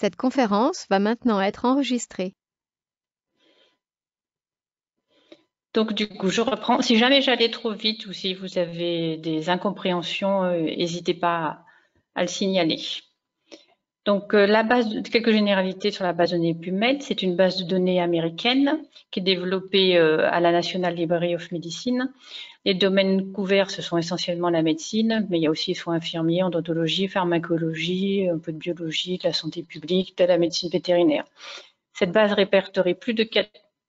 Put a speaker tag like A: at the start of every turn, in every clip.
A: Cette conférence va maintenant être enregistrée.
B: Donc, du coup, je reprends. Si jamais j'allais trop vite ou si vous avez des incompréhensions, n'hésitez pas à le signaler. Donc, quelques généralités sur la base de données PubMed. C'est une base de données américaine qui est développée à la National Library of Medicine. Les domaines couverts, ce sont essentiellement la médecine, mais il y a aussi soins infirmiers, odontologie, pharmacologie, un peu de biologie, de la santé publique, de la médecine vétérinaire. Cette base répertorie plus de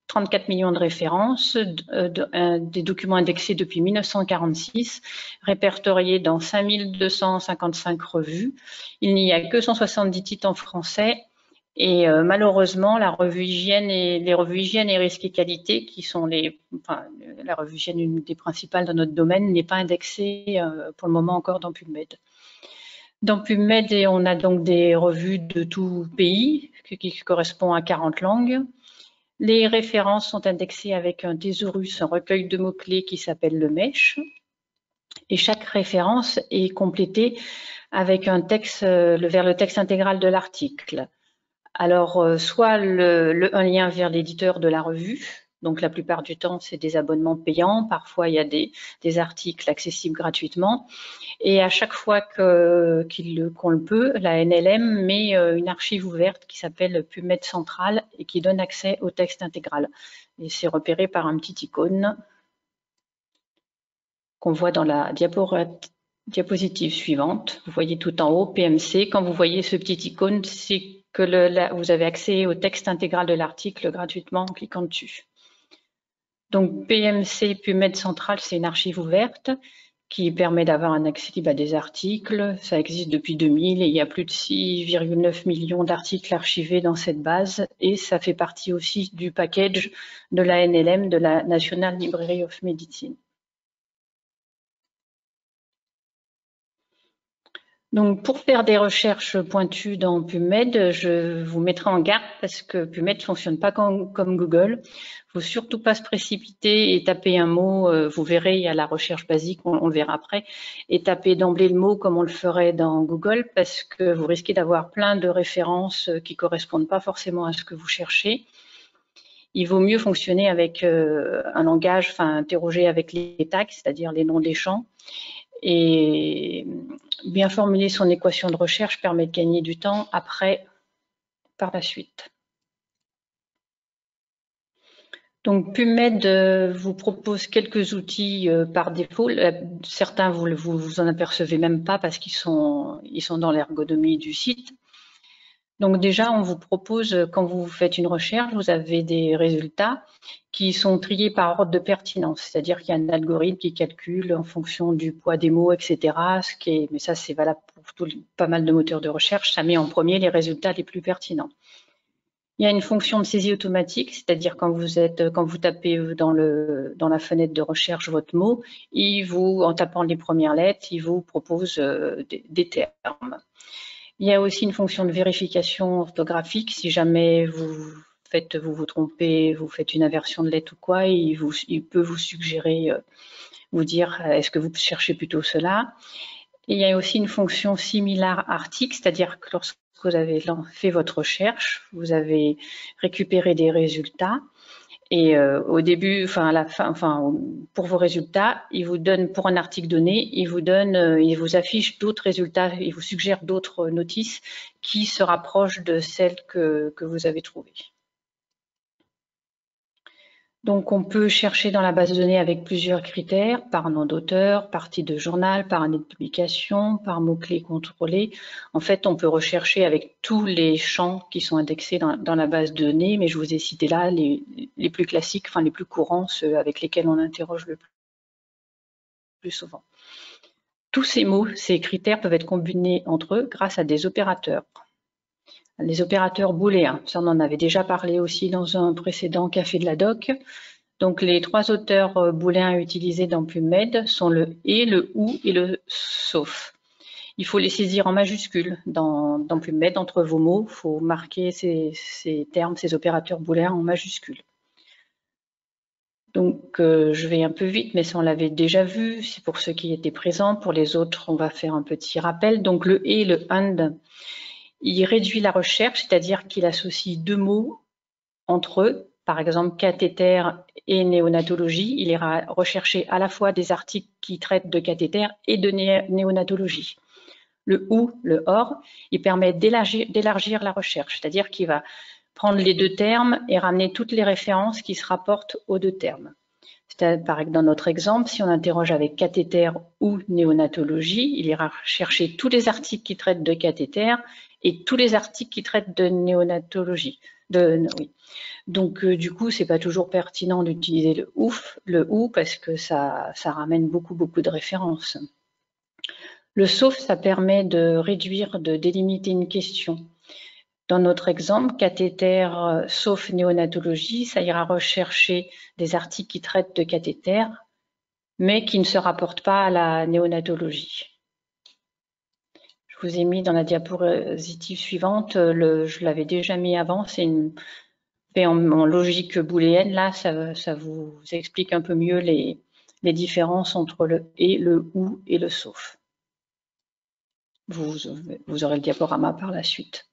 B: 34 millions de références, des documents indexés depuis 1946, répertoriés dans 5255 revues. Il n'y a que 170 titres en français et malheureusement, la revue Hygiène les revues Hygiène et Risque et Qualité, qui sont la revue Hygiène, une des principales dans notre domaine, n'est pas indexée pour le moment encore dans PubMed. Dans PubMed, on a donc des revues de tout pays qui correspondent à 40 langues. Les références sont indexées avec un thésaurus, un recueil de mots-clés qui s'appelle le MESH. Et chaque référence est complétée avec un texte vers le texte intégral de l'article. Alors, soit un lien vers l'éditeur de la revue. Donc, la plupart du temps, c'est des abonnements payants. Parfois, il y a des articles accessibles gratuitement. Et à chaque fois qu'on le peut, la NLM met une archive ouverte qui s'appelle PubMed Central et qui donne accès au texte intégral. Et c'est repéré par un petit icône qu'on voit dans la diapositive suivante. Vous voyez tout en haut, PMC. Quand vous voyez ce petit icône, c'est que vous avez accès au texte intégral de l'article gratuitement en cliquant dessus. Donc, PMC, PubMed Central, c'est une archive ouverte qui permet d'avoir un accès à des articles. Ça existe depuis 2000 et il y a plus de 6,9 millions d'articles archivés dans cette base et ça fait partie aussi du package de la NLM, de la National Library of Medicine. Donc, pour faire des recherches pointues dans PubMed, je vous mettrai en garde parce que PubMed ne fonctionne pas comme Google. Il ne faut surtout pas se précipiter et taper un mot. Vous verrez, il y a la recherche basique, on le verra après, et taper d'emblée le mot comme on le ferait dans Google parce que vous risquez d'avoir plein de références qui ne correspondent pas forcément à ce que vous cherchez. Il vaut mieux fonctionner avec un langage, interroger avec les tags, c'est-à-dire les noms des champs. Et bien formuler son équation de recherche permet de gagner du temps après, par la suite. Donc, PubMed vous propose quelques outils par défaut. Certains, vous en apercevez même pas parce qu'ils sont dans l'ergonomie du site. Donc déjà, on vous propose, quand vous faites une recherche, vous avez des résultats qui sont triés par ordre de pertinence, c'est-à-dire qu'il y a un algorithme qui calcule en fonction du poids des mots, etc. Mais ça, c'est valable pour pas mal de moteurs de recherche. Ça met en premier les résultats les plus pertinents. Il y a une fonction de saisie automatique, c'est-à-dire quand vous tapez dans la fenêtre de recherche votre mot, en tapant les premières lettres, il vous propose des termes. Il y a aussi une fonction de vérification orthographique. Si jamais vous vous trompez, vous faites une inversion de lettre ou quoi, il peut vous suggérer, vous dire est-ce que vous cherchez plutôt cela. Et il y a aussi une fonction similar article, c'est-à-dire que lorsque vous avez fait votre recherche, vous avez récupéré des résultats. Et au début, à la fin, pour vos résultats, il vous donne, pour un article donné, il vous affiche d'autres résultats, il vous suggère d'autres notices qui se rapprochent de celles que vous avez trouvées. Donc, on peut chercher dans la base de données avec plusieurs critères, par nom d'auteur, par titre de journal, par année de publication, par mots-clés contrôlés. En fait, on peut rechercher avec tous les champs qui sont indexés dans la base de données, mais je vous ai cité là les plus classiques, les plus courants, ceux avec lesquels on interroge le plus souvent. Tous ces mots, ces critères peuvent être combinés entre eux grâce à des opérateurs. Les opérateurs booléens, ça on en avait déjà parlé aussi dans un précédent Café de la Doc. Donc les trois auteurs booléens utilisés dans PubMed sont le et, le ou et le sauf. Il faut les saisir en majuscules dans PubMed entre vos mots. Il faut marquer ces termes, ces opérateurs booléens en majuscules. Donc je vais un peu vite, mais ça on l'avait déjà vu. C'est pour ceux qui étaient présents. Pour les autres, on va faire un petit rappel. Donc le et, le and, il réduit la recherche, c'est-à-dire qu'il associe deux mots entre eux. Par exemple, cathéter et néonatologie. Il ira rechercher à la fois des articles qui traitent de cathéter et de néonatologie. Le ou, le or, il permet d'élargir la recherche, c'est-à-dire qu'il va prendre les deux termes et ramener toutes les références qui se rapportent aux deux termes. Par exemple, dans notre exemple, si on interroge avec cathéter ou néonatologie, il ira chercher tous les articles qui traitent de cathéter et tous les articles qui traitent de néonatologie. Oui. Donc, du coup, c'est pas toujours pertinent d'utiliser le ou, parce que ça ramène beaucoup de références. Le sauf, ça permet de réduire, de délimiter une question. Dans notre exemple, cathéter sauf néonatologie, ça ira rechercher des articles qui traitent de cathéter, mais qui ne se rapportent pas à la néonatologie. Je vous ai mis dans la diapositive suivante, je l'avais déjà mis avant, c'est fait en logique booléenne. Là, ça vous explique un peu mieux les différences entre le et, le ou et le sauf. Vous aurez le diaporama par la suite.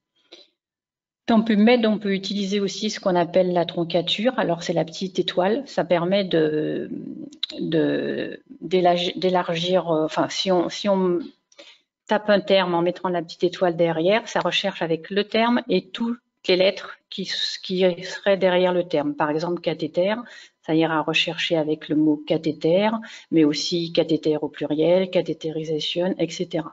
B: Dans PubMed, on peut utiliser aussi ce qu'on appelle la troncature. Alors, c'est la petite étoile. Ça permet d'élargir. Enfin, si on tape un terme en mettant la petite étoile derrière, ça recherche avec le terme et toutes les lettres qui seraient derrière le terme. Par exemple, cathéter, ça ira rechercher avec le mot cathéter, mais aussi cathéter au pluriel, cathétérisation, etc.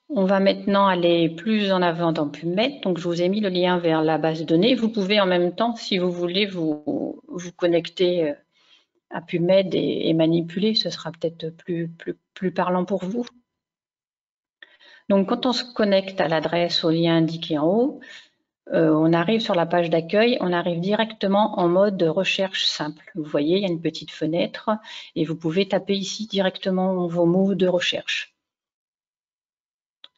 B: On va maintenant aller plus en avant dans PubMed. Donc, je vous ai mis le lien vers la base de données. Vous pouvez en même temps, si vous voulez, vous connecter à PubMed et manipuler. Ce sera peut-être plus parlant pour vous. Donc, quand on se connecte à l'adresse, au lien indiqué en haut, on arrive sur la page d'accueil, on arrive directement en mode recherche simple. Vous voyez, il y a une petite fenêtre et vous pouvez taper ici directement vos mots de recherche.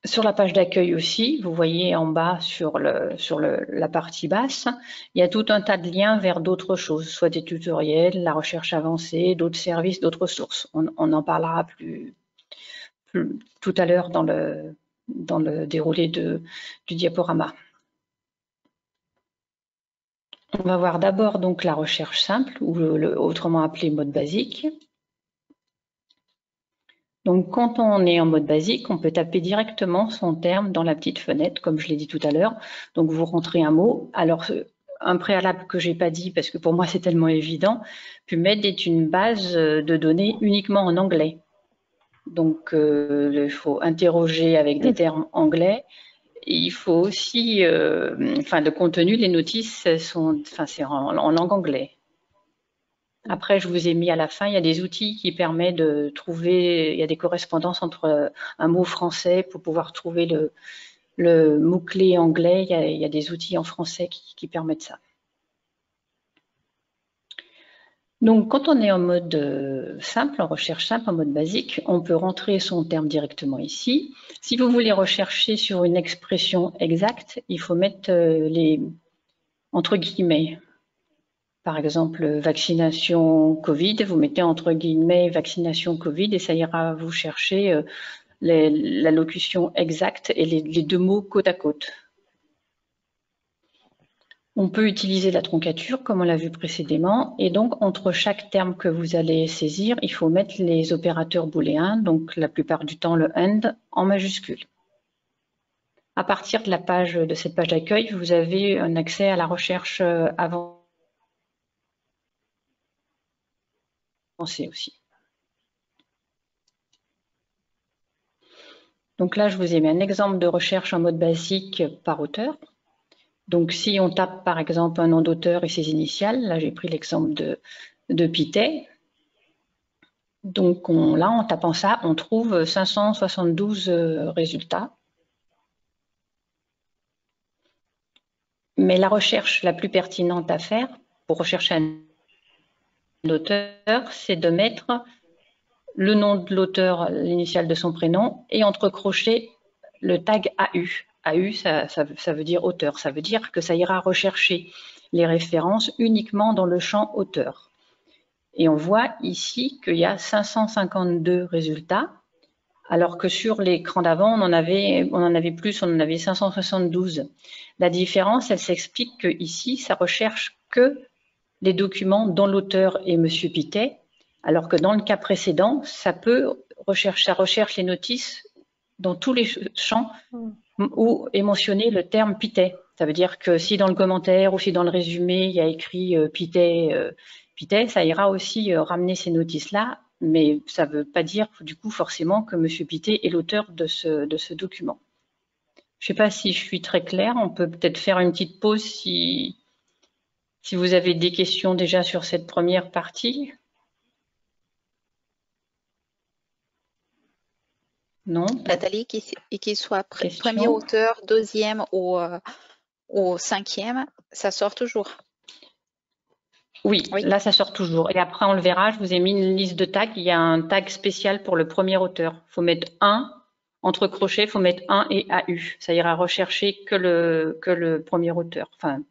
B: Sur la page d'accueil aussi, vous voyez en bas sur la partie basse, il y a tout un tas de liens vers d'autres choses, soit des tutoriels, la recherche avancée, d'autres services, d'autres sources. On en parlera plus tout à l'heure dans le déroulé du diaporama. On va voir d'abord donc la recherche simple, ou autrement appelé mode basique. Donc, quand on est en mode basique, on peut taper directement son terme dans la petite fenêtre, comme je l'ai dit tout à l'heure. Donc, vous rentrez un mot. Alors, un préalable que j'ai pas dit, parce que pour moi, c'est tellement évident, PubMed est une base de données uniquement en anglais. Donc, il faut interroger avec des termes anglais. Et il faut aussi, le contenu, les notices, c'est en langue anglaise. Après, je vous ai mis à la fin, il y a des outils qui permettent de trouver, il y a des correspondances entre un mot français pour pouvoir trouver le mot-clé anglais. Il y a des outils en français qui permettent ça. Donc, quand on est en mode simple, en recherche simple, en mode basique, on peut rentrer son terme directement ici. Si vous voulez rechercher sur une expression exacte, il faut mettre les entre guillemets. Par exemple, vaccination Covid, vous mettez entre guillemets vaccination Covid et ça ira vous chercher la locution exacte et les deux mots côte à côte. On peut utiliser la troncature comme on l'a vu précédemment et donc entre chaque terme que vous allez saisir, il faut mettre les opérateurs booléens, donc la plupart du temps le AND en majuscule. À partir de cette page d'accueil, vous avez un accès à la recherche avancée aussi. Donc là, je vous ai mis un exemple de recherche en mode basique par auteur. Donc si on tape par exemple un nom d'auteur et ses initiales, là j'ai pris l'exemple de Pittet. Donc là, en tapant ça, on trouve 572 résultats. Mais la recherche la plus pertinente à faire pour rechercher un auteur, c'est de mettre le nom de l'auteur, l'initiale de son prénom, et entre crochets le tag AU. AU, ça veut dire auteur. Ça veut dire que ça ira rechercher les références uniquement dans le champ auteur. Et on voit ici qu'il y a 552 résultats, alors que sur l'écran d'avant, on en avait plus, on en avait 572. La différence, elle s'explique que ici, ça recherche que les documents dont l'auteur est Monsieur Pittet, alors que dans le cas précédent, ça recherche les notices dans tous les champs où est mentionné le terme Pittet. Ça veut dire que si dans le commentaire ou si dans le résumé, il y a écrit Pittet, ça ira aussi ramener ces notices-là, mais ça ne veut pas dire du coup forcément que M. Pittet est l'auteur de ce document. Je ne sais pas si je suis très claire, on peut peut-être faire une petite pause si vous avez des questions déjà sur cette première partie. Non?
C: Nathalie, qu'il soit premier auteur, deuxième ou cinquième, ça sort toujours.
B: Oui, là, ça sort toujours. Et après, on le verra, je vous ai mis une liste de tags. Il y a un tag spécial pour le premier auteur. Il faut mettre 1, entre crochets, il faut mettre 1 et AU. Ça ira rechercher que le premier auteur. Enfin,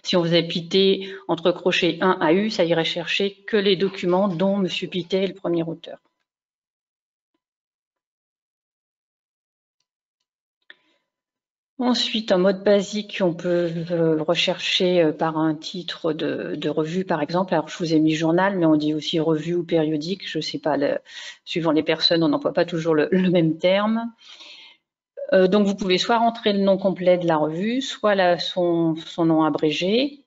B: si on faisait Pittet, entre crochets, 1 AU, ça irait chercher que les documents dont M. Pittet est le premier auteur. Ensuite, en mode basique, on peut rechercher par un titre de revue, par exemple. Alors, je vous ai mis journal, mais on dit aussi revue ou périodique. Je ne sais pas, suivant les personnes, on n'emploie pas toujours le même terme. Donc, vous pouvez soit rentrer le nom complet de la revue, soit son nom abrégé,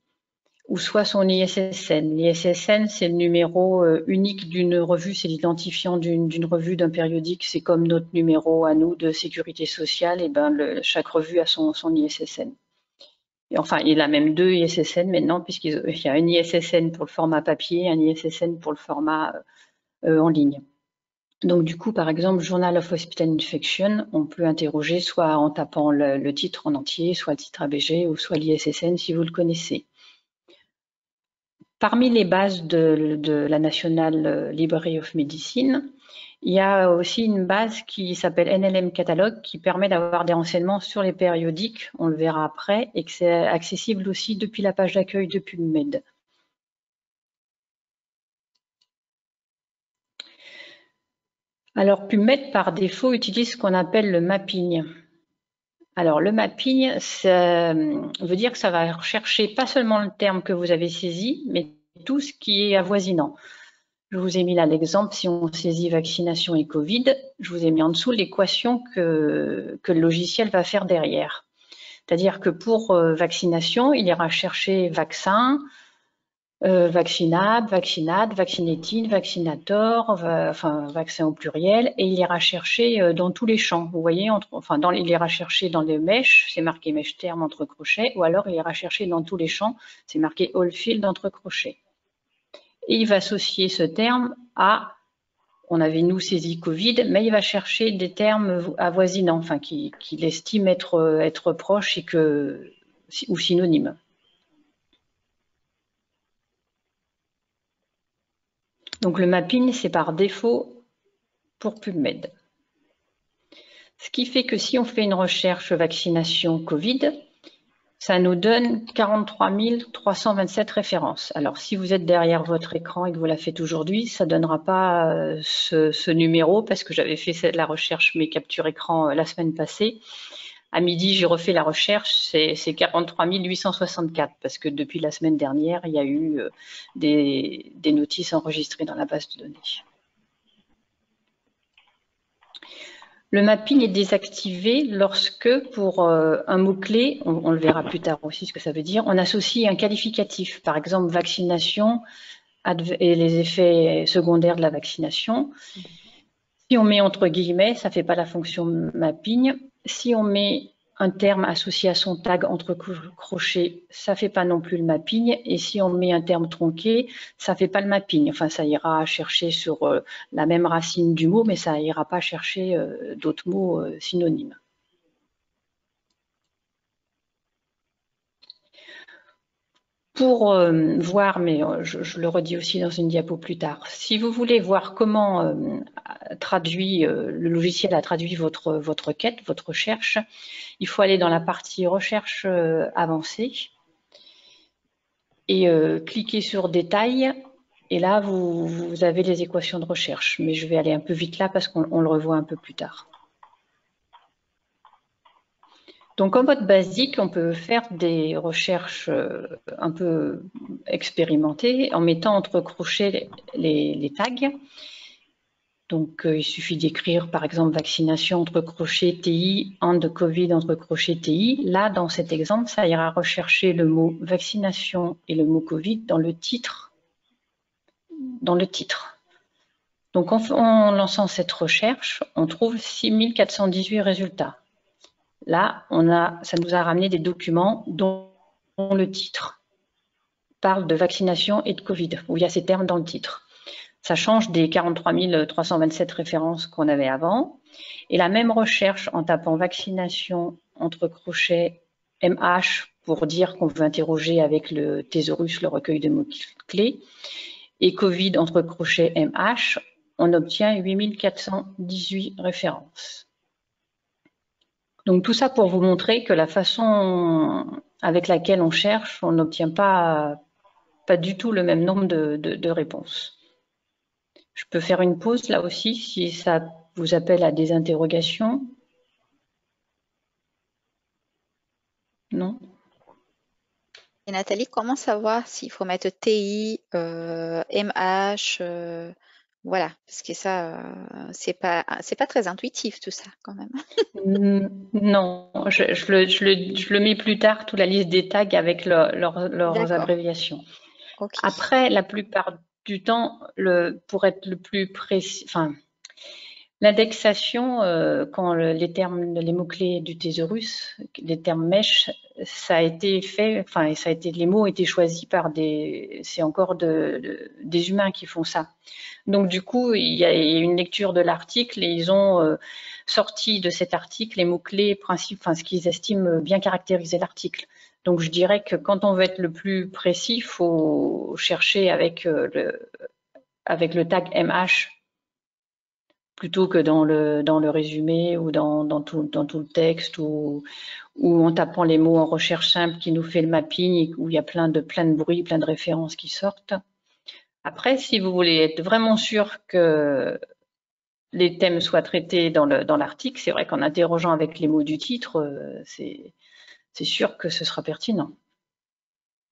B: ou soit son ISSN. L'ISSN, c'est le numéro unique d'une revue, c'est l'identifiant d'une revue, d'un périodique. C'est comme notre numéro à nous de sécurité sociale, et ben chaque revue a son ISSN. Et enfin, il a même 2 ISSN maintenant, puisqu'il y a un ISSN pour le format papier et un ISSN pour le format en ligne. Donc du coup, par exemple, Journal of Hospital Infection, on peut interroger soit en tapant le titre en entier, soit le titre ABG, ou soit l'ISSN si vous le connaissez. Parmi les bases de la National Library of Medicine, il y a aussi une base qui s'appelle NLM Catalogue qui permet d'avoir des renseignements sur les périodiques, on le verra après, et que c'est accessible aussi depuis la page d'accueil de PubMed. Alors PubMed, par défaut, utilise ce qu'on appelle le mapping. Alors le mapping, ça veut dire que ça va rechercher pas seulement le terme que vous avez saisi, mais tout ce qui est avoisinant. Je vous ai mis là l'exemple, si on saisit vaccination et Covid, je vous ai mis en dessous l'équation que le logiciel va faire derrière. C'est-à-dire que pour vaccination, il ira chercher vaccin, vaccinable, vaccinate, vaccinétine, vaccinator, enfin vaccin au pluriel, et il ira chercher dans tous les champs. Vous voyez, il ira chercher dans les mèches, c'est marqué mèche terme entre crochets, ou alors il ira chercher dans tous les champs, c'est marqué all field entre crochets. Et il va associer ce terme à, on avait nous saisi Covid, mais il va chercher des termes avoisinants, enfin qu'il estime être proches ou synonymes. Donc le mapping, c'est par défaut pour PubMed. Ce qui fait que si on fait une recherche vaccination Covid, ça nous donne 43 327 références. Alors, si vous êtes derrière votre écran et que vous la faites aujourd'hui, ça ne donnera pas ce numéro parce que j'avais fait la recherche, mes captures écran la semaine passée. À midi, j'ai refait la recherche, c'est 43 864 parce que depuis la semaine dernière, il y a eu des notices enregistrées dans la base de données. Le mapping est désactivé lorsque, pour un mot-clé, on le verra plus tard aussi ce que ça veut dire, on associe un qualificatif, par exemple vaccination et les effets secondaires de la vaccination. Si on met entre guillemets, ça ne fait pas la fonction mapping. Si on met un terme associé à son tag entre crochets, ça ne fait pas non plus le mapping. Et si on met un terme tronqué, ça ne fait pas le mapping. Enfin, ça ira chercher sur la même racine du mot, mais ça n'ira pas chercher d'autres mots synonymes. Pour voir, mais je le redis aussi dans une diapo plus tard, si vous voulez voir comment le logiciel a traduit votre requête, votre recherche, il faut aller dans la partie recherche avancée et cliquer sur détail Et là, vous avez les équations de recherche. Mais je vais aller un peu vite là parce qu'on le revoit un peu plus tard. Donc, en mode basique, on peut faire des recherches un peu expérimentées en mettant entre crochets les tags. Donc, il suffit d'écrire, par exemple, vaccination entre crochets TI, and Covid entre crochets TI. Là, dans cet exemple, ça ira rechercher le mot vaccination et le mot Covid dans le titre. Donc, en lançant cette recherche, on trouve 6418 résultats. Là, ça nous a ramené des documents dont le titre parle de vaccination et de Covid, où il y a ces termes dans le titre. Ça change des 43 327 références qu'on avait avant. Et la même recherche en tapant vaccination entre crochets MH pour dire qu'on veut interroger avec le thésaurus, le recueil de mots-clés, et Covid entre crochets MH, on obtient 8418 références. Donc tout ça pour vous montrer que la façon avec laquelle on cherche, on n'obtient pas du tout le même nombre de réponses. Je peux faire une pause là aussi si ça vous appelle à des interrogations. Non?
C: Et Nathalie, comment savoir s'il faut mettre TI, MH, voilà, parce que ça, c'est pas très intuitif tout ça quand même.
B: Non, je le mets plus tard, toute la liste des tags avec leurs abréviations.
C: Okay.
B: Après, la plupart du temps, pour être le plus précis, enfin, l'indexation, quand les mots-clés du thésaurus, les termes mèches, ça a été fait, enfin, les mots ont été choisis par c'est encore des humains qui font ça. Donc, du coup, il y a une lecture de l'article et ils ont sorti de cet article les mots-clés principaux, enfin, ce qu'ils estiment bien caractériser l'article. Donc, je dirais que quand on veut être le plus précis, il faut chercher avec le tag MH plutôt que dans le résumé ou dans tout le texte ou en tapant les mots en recherche simple qui nous fait le mapping où il y a plein de bruit, plein de références qui sortent. Après, si vous voulez être vraiment sûr que les thèmes soient traités dans l'article, c'est vrai qu'en interrogeant avec les mots du titre, c'est sûr que ce sera pertinent.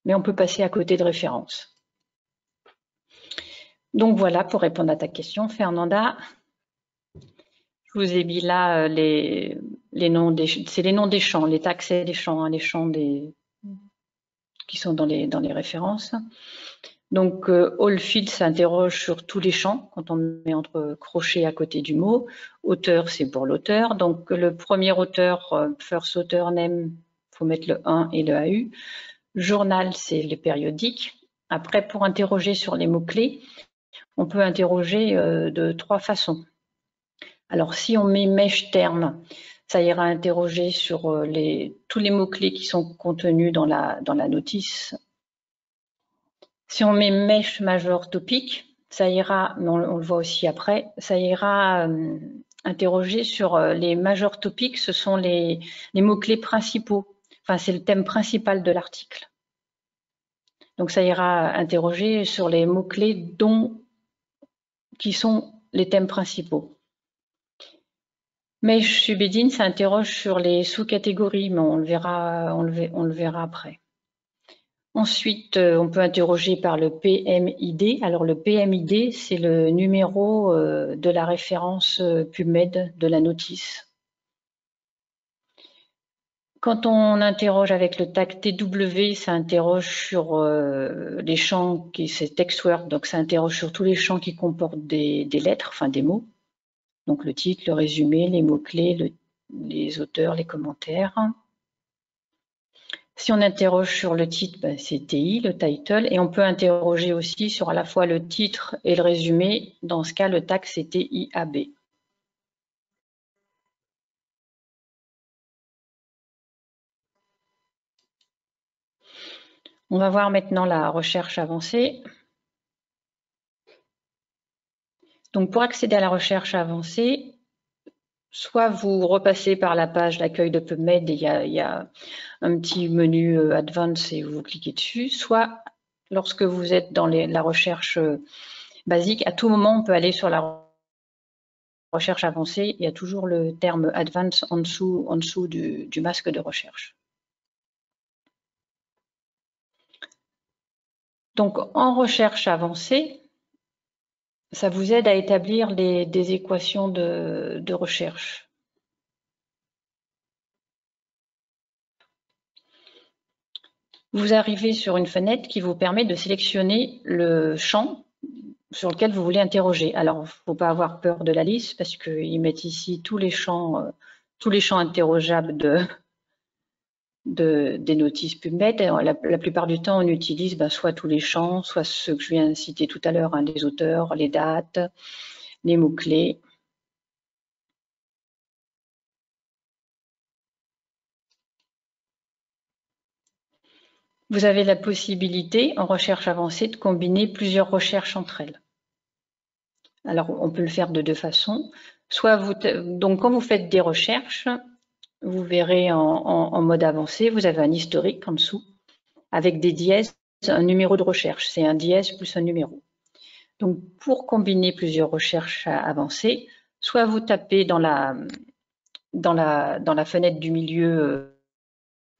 B: Mais on peut passer à côté de références. Donc voilà, pour répondre à ta question, Fernanda, je vous ai mis là les noms c'est les noms des champs, les tags c'est les champs, hein, les champs qui sont dans les références. Donc, all field s'interroge sur tous les champs quand on met entre crochets à côté du mot. Auteur, c'est pour l'auteur. Donc, le premier auteur, first author name, il faut mettre le 1 et le AU. Journal, c'est le périodique. Après, pour interroger sur les mots-clés, on peut interroger de 3 façons. Alors, si on met mèche terme, ça ira interroger sur tous les mots-clés qui sont contenus dans la notice. Si on met mèche major topic, ça ira, mais on le voit aussi après, ça ira interroger sur les major topics, ce sont les mots-clés principaux. Enfin, c'est le thème principal de l'article. Donc, ça ira interroger sur les mots-clés qui sont les thèmes principaux. Mèche subhédine, ça interroge sur les sous-catégories, mais on le verra après. Ensuite, on peut interroger par le PMID. Alors, le PMID, c'est le numéro de la référence PubMed de la notice. Quand on interroge avec le tag TW, ça interroge sur les champs, c'est TextWord, donc ça interroge sur tous les champs qui comportent des lettres, enfin des mots. Donc, le titre, le résumé, les mots-clés, les auteurs, les commentaires. Si on interroge sur le titre, c'est TI, le title, et on peut interroger aussi sur à la fois le titre et le résumé. Dans ce cas, le tag, c'est TIAB. On va voir maintenant la recherche avancée. Donc, pour accéder à la recherche avancée, soit vous repassez par la page d'accueil de PubMed et il y a un petit menu Advanced et vous cliquez dessus, soit lorsque vous êtes dans la recherche basique, à tout moment, on peut aller sur la recherche avancée. Il y a toujours le terme Advanced en dessous du masque de recherche. Donc, en recherche avancée, ça vous aide à établir des équations de recherche. Vous arrivez sur une fenêtre qui vous permet de sélectionner le champ sur lequel vous voulez interroger. Alors, il ne faut pas avoir peur de la liste parce qu'ils mettent ici tous les champs interrogeables des notices PubMed. La plupart du temps, on utilise soit tous les champs, soit ceux que je viens de citer tout à l'heure, hein, les auteurs, les dates, les mots-clés. Vous avez la possibilité, en recherche avancée, de combiner plusieurs recherches entre elles. Alors, on peut le faire de deux façons. Donc, quand vous faites des recherches, vous verrez en mode avancé, vous avez un historique en dessous, avec des dièses, un numéro de recherche. C'est un dièse plus un numéro. Donc, pour combiner plusieurs recherches avancées, soit vous tapez dans la fenêtre du milieu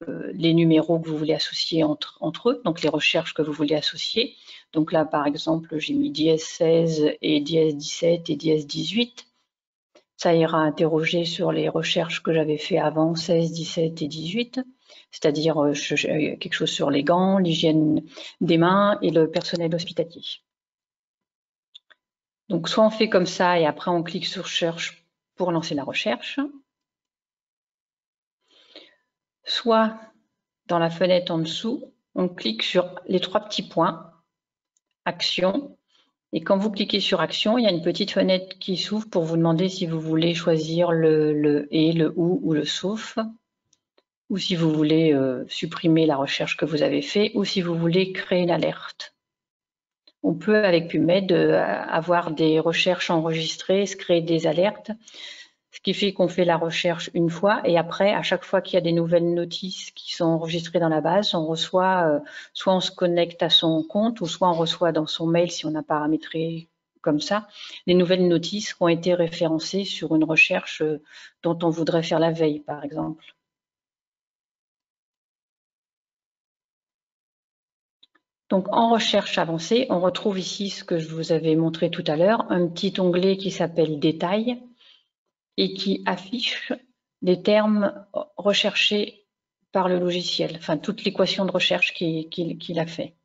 B: les numéros que vous voulez associer entre eux, donc les recherches que vous voulez associer. Donc là, par exemple, j'ai mis dièse 16 et dièse 17 et dièse 18. Ça ira interroger sur les recherches que j'avais fait avant 16, 17 et 18, c'est-à-dire quelque chose sur les gants, l'hygiène des mains et le personnel hospitalier. Donc, soit on fait comme ça et après on clique sur Cherche pour lancer la recherche. Soit, dans la fenêtre en dessous, on clique sur les trois petits points, Action. Et quand vous cliquez sur Action, il y a une petite fenêtre qui s'ouvre pour vous demander si vous voulez choisir le et, le ou le sauf, ou si vous voulez supprimer la recherche que vous avez faite, ou si vous voulez créer une alerte. On peut, avec PubMed, avoir des recherches enregistrées, se créer des alertes, ce qui fait qu'on fait la recherche une fois et après, à chaque fois qu'il y a des nouvelles notices qui sont enregistrées dans la base, on reçoit, soit on se connecte à son compte ou soit on reçoit dans son mail, si on a paramétré comme ça, les nouvelles notices qui ont été référencées sur une recherche dont on voudrait faire la veille, par exemple. Donc, en recherche avancée, on retrouve ici ce que je vous avais montré tout à l'heure, un petit onglet qui s'appelle Détails et qui affiche les termes recherchés par le logiciel, enfin toute l'équation de recherche qu'il a fait.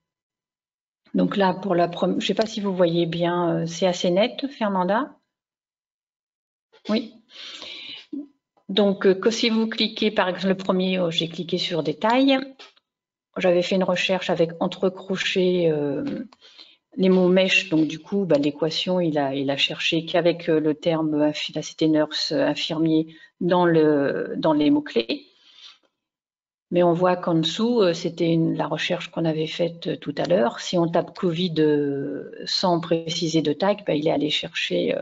B: Donc là, pour la première, je ne sais pas si vous voyez bien, c'est assez net, Fernanda? Oui. Donc, si vous cliquez, par exemple, le premier, j'ai cliqué sur Détails. J'avais fait une recherche avec entre crochets les mots mèche, donc du coup, l'équation, il a cherché qu'avec le terme, là c'était nurse, infirmier, dans les mots-clés. Mais on voit qu'en dessous, c'était la recherche qu'on avait faite tout à l'heure. Si on tape Covid sans préciser de tag, il est allé chercher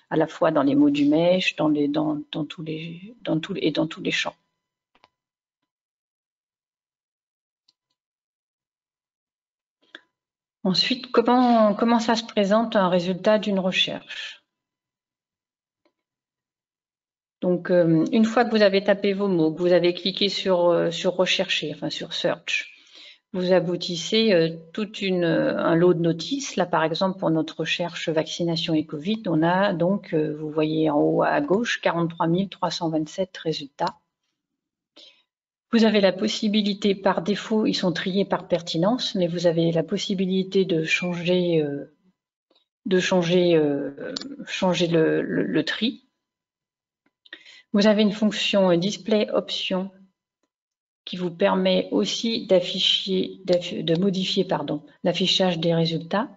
B: à la fois dans les mots du mèche, dans tous les champs. Ensuite, comment ça se présente un résultat d'une recherche? Donc, une fois que vous avez tapé vos mots, que vous avez cliqué sur rechercher, enfin sur search, vous aboutissez tout un lot de notices. Là, par exemple, pour notre recherche vaccination et Covid, on a donc, vous voyez en haut à gauche, 43 327 résultats. Vous avez la possibilité, par défaut, ils sont triés par pertinence, mais vous avez la possibilité de changer le tri. Vous avez une fonction display option qui vous permet aussi de modifier l'affichage des résultats.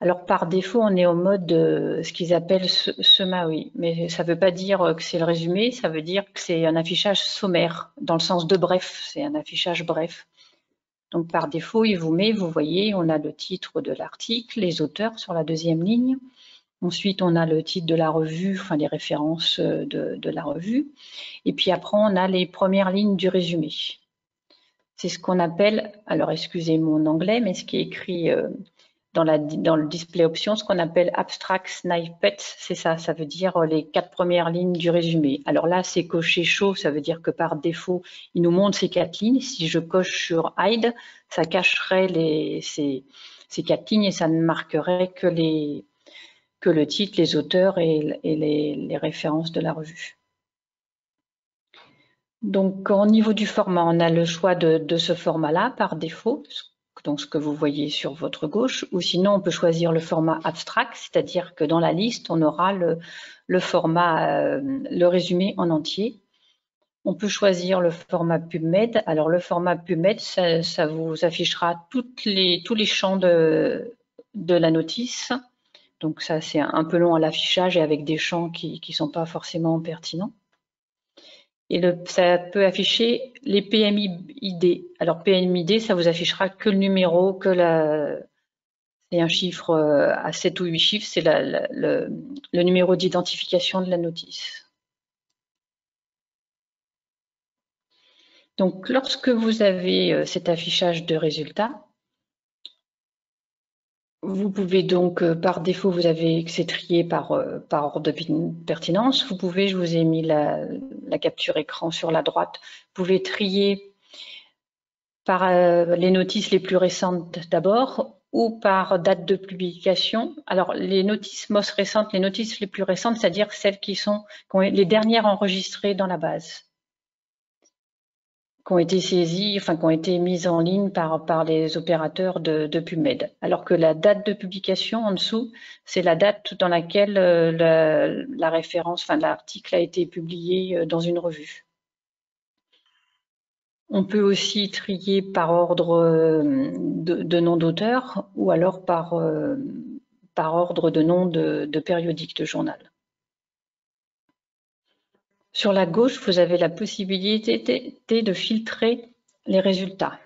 B: Alors par défaut, on est au mode ce qu'ils appellent summary, mais ça ne veut pas dire que c'est le résumé, ça veut dire que c'est un affichage sommaire, dans le sens de bref, c'est un affichage bref. Donc par défaut, il vous met, vous voyez, on a le titre de l'article, les auteurs sur la deuxième ligne. Ensuite, on a le titre de la revue, enfin les références de la revue. Et puis après, on a les premières lignes du résumé. C'est ce qu'on appelle, alors excusez mon anglais, mais ce qui est écrit dans le display options, ce qu'on appelle abstract snippets, c'est ça, ça veut dire les 4 premières lignes du résumé. Alors là, c'est coché chaud, ça veut dire que par défaut, il nous montre ces 4 lignes. Si je coche sur hide, ça cacherait ces 4 lignes et ça ne marquerait que le titre, les auteurs et les références de la revue. Donc, au niveau du format, on a le choix de ce format-là par défaut, donc ce que vous voyez sur votre gauche, ou sinon on peut choisir le format abstract, c'est-à-dire que dans la liste, on aura le format, le résumé en entier. On peut choisir le format PubMed. Alors, le format PubMed, ça vous affichera tous les champs de la notice. Donc, ça, c'est un peu long à l'affichage et avec des champs qui ne sont pas forcément pertinents. Et ça peut afficher les PMID. Alors PMID, ça vous affichera que le numéro, c'est un chiffre à 7 ou 8 chiffres, c'est le numéro d'identification de la notice. Donc lorsque vous avez cet affichage de résultats, vous pouvez donc, par défaut, vous avez que c'est trié par ordre de pertinence. Vous pouvez, je vous ai mis la capture écran sur la droite, vous pouvez trier par les notices les plus récentes d'abord ou par date de publication. Alors, les notices most récentes, les notices les plus récentes, c'est-à-dire celles qui ont les dernières enregistrées dans la base, qui ont été saisies, enfin, qui ont été mises en ligne par les opérateurs de PubMed. Alors que la date de publication en dessous, c'est la date dans laquelle la référence, enfin, l'article a été publié dans une revue. On peut aussi trier par ordre de nom d'auteur ou alors par ordre de nom de périodique de journal. Sur la gauche, vous avez la possibilité de filtrer les résultats.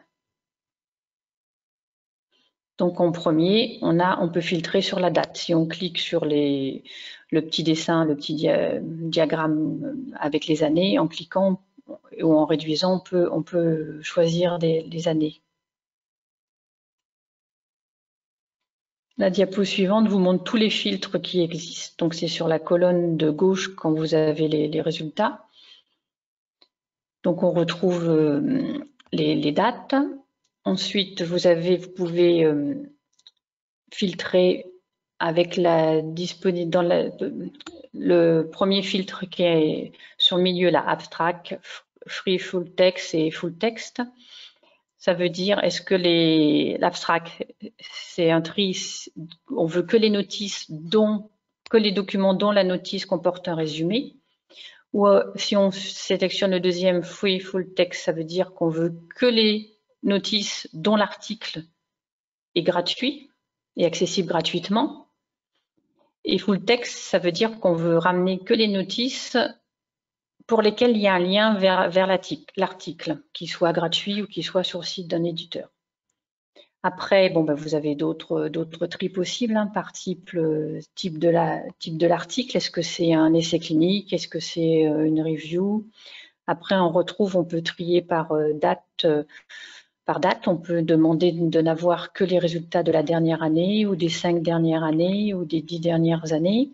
B: Donc en premier, on peut filtrer sur la date. Si on clique sur le petit dessin, le petit diagramme avec les années, en cliquant ou en réduisant, on peut choisir les années. La diapo suivante vous montre tous les filtres qui existent. Donc c'est sur la colonne de gauche quand vous avez les résultats. Donc on retrouve les dates. Ensuite, vous pouvez filtrer avec le premier filtre qui est sur le milieu, là, abstract, free full text et full text. Ça veut dire, est-ce que l'abstract, c'est un tri, on veut que les notices que les documents dont la notice comporte un résumé. Ou si on sélectionne le deuxième free full text, ça veut dire qu'on veut que les notices dont l'article est gratuit et accessible gratuitement. Et full text, ça veut dire qu'on veut ramener que les notices pour lesquelles il y a un lien vers l'article, qu'il soit gratuit ou qu'il soit sur le site d'un éditeur. Après, vous avez d'autres tris possibles par type de l'article. Est-ce que c'est un essai clinique? Est-ce que c'est une review? Après, on peut trier par date. On peut demander de n'avoir que les résultats de la dernière année ou des 5 dernières années ou des 10 dernières années.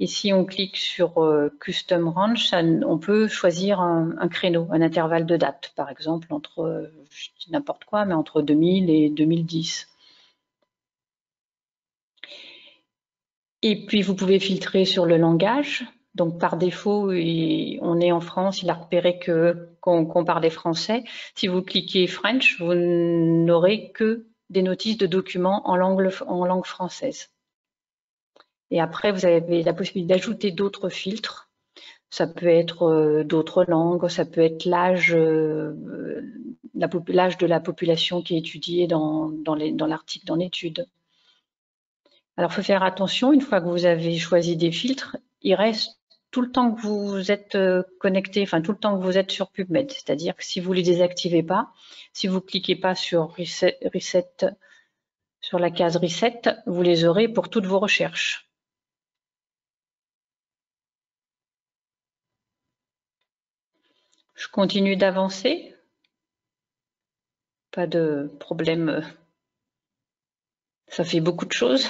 B: Et si on clique sur Custom Range, on peut choisir un créneau, un intervalle de date, par exemple entre, je dis n'importe quoi, mais entre 2000 et 2010. Et puis, vous pouvez filtrer sur le langage. Donc, par défaut, on est en France, il a repéré qu'on parlait français. Si vous cliquez French, vous n'aurez que des notices de documents en langue française. Et après, vous avez la possibilité d'ajouter d'autres filtres. Ça peut être d'autres langues, ça peut être l'âge de la population qui est étudiée dans l'article, dans l'étude. Alors, il faut faire attention, une fois que vous avez choisi des filtres, il reste tout le temps que vous êtes connecté, enfin tout le temps que vous êtes sur PubMed. C'est-à-dire que si vous ne les désactivez pas, si vous ne cliquez pas sur Reset, sur la case Reset, vous les aurez pour toutes vos recherches. Je continue d'avancer. Pas de problème. Ça fait beaucoup de choses.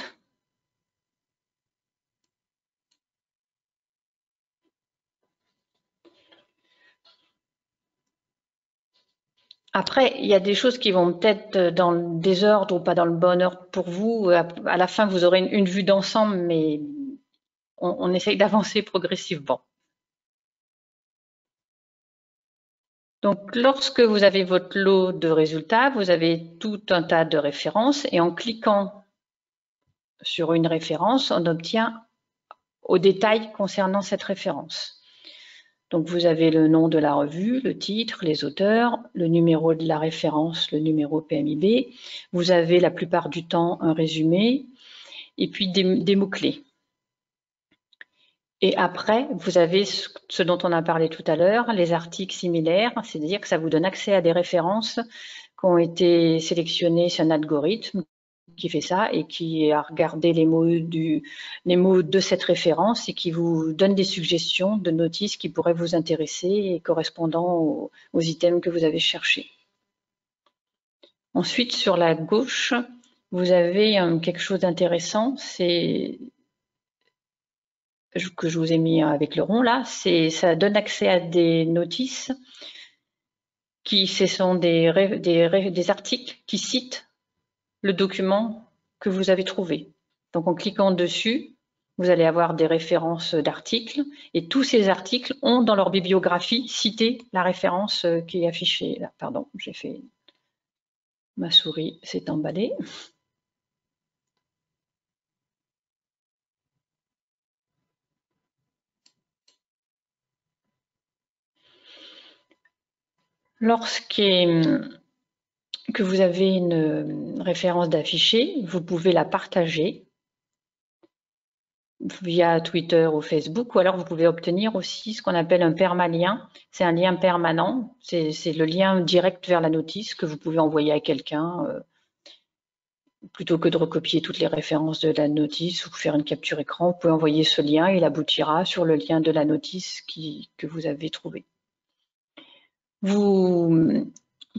B: Après, il y a des choses qui vont peut-être dans le désordre ou pas dans le bon ordre pour vous. À la fin, vous aurez une vue d'ensemble, mais on essaye d'avancer progressivement. Donc, lorsque vous avez votre lot de résultats, vous avez tout un tas de références et en cliquant sur une référence, on obtient au détail concernant cette référence. Donc, vous avez le nom de la revue, le titre, les auteurs, le numéro de la référence, le numéro PMIB. Vous avez la plupart du temps un résumé et puis des mots-clés. Et après, vous avez ce dont on a parlé tout à l'heure, les articles similaires, c'est-à-dire que ça vous donne accès à des références qui ont été sélectionnées sur un algorithme qui fait ça et qui a regardé les mots de cette référence et qui vous donne des suggestions de notices qui pourraient vous intéresser et correspondant aux items que vous avez cherchés. Ensuite, sur la gauche, vous avez quelque chose d'intéressant, c'est que je vous ai mis avec le rond là, ça donne accès à des notices ce sont des articles qui citent le document que vous avez trouvé. Donc en cliquant dessus, vous allez avoir des références d'articles et tous ces articles ont dans leur bibliographie cité la référence qui est affichée là. Pardon, j'ai fait ma souris s'est emballée. Lorsque vous avez une référence d'affiché, vous pouvez la partager via Twitter ou Facebook, ou alors vous pouvez obtenir aussi ce qu'on appelle un permalien. C'est un lien permanent, c'est le lien direct vers la notice que vous pouvez envoyer à quelqu'un plutôt que de recopier toutes les références de la notice ou faire une capture écran. Vous pouvez envoyer ce lien, il aboutira sur le lien de la notice que vous avez trouvé. Vous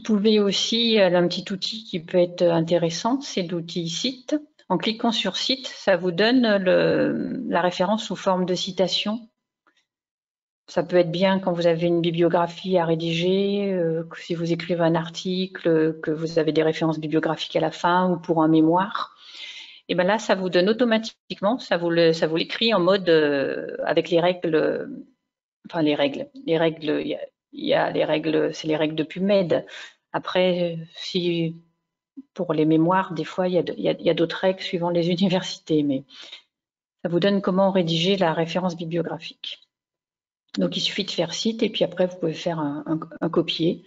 B: pouvez aussi, un petit outil qui peut être intéressant, c'est l'outil Cite. En cliquant sur Cite, ça vous donne la référence sous forme de citation. Ça peut être bien quand vous avez une bibliographie à rédiger, si vous écrivez un article, que vous avez des références bibliographiques à la fin ou pour un mémoire. Et bien là, ça vous donne automatiquement, ça vous l'écrit en mode avec les règles, enfin les règles, il y a les règles, c'est les règles de PubMed. Après, si pour les mémoires, des fois, il y a d'autres règles suivant les universités, mais ça vous donne comment rédiger la référence bibliographique. Donc, il suffit de faire Cite et puis après, vous pouvez faire un copier.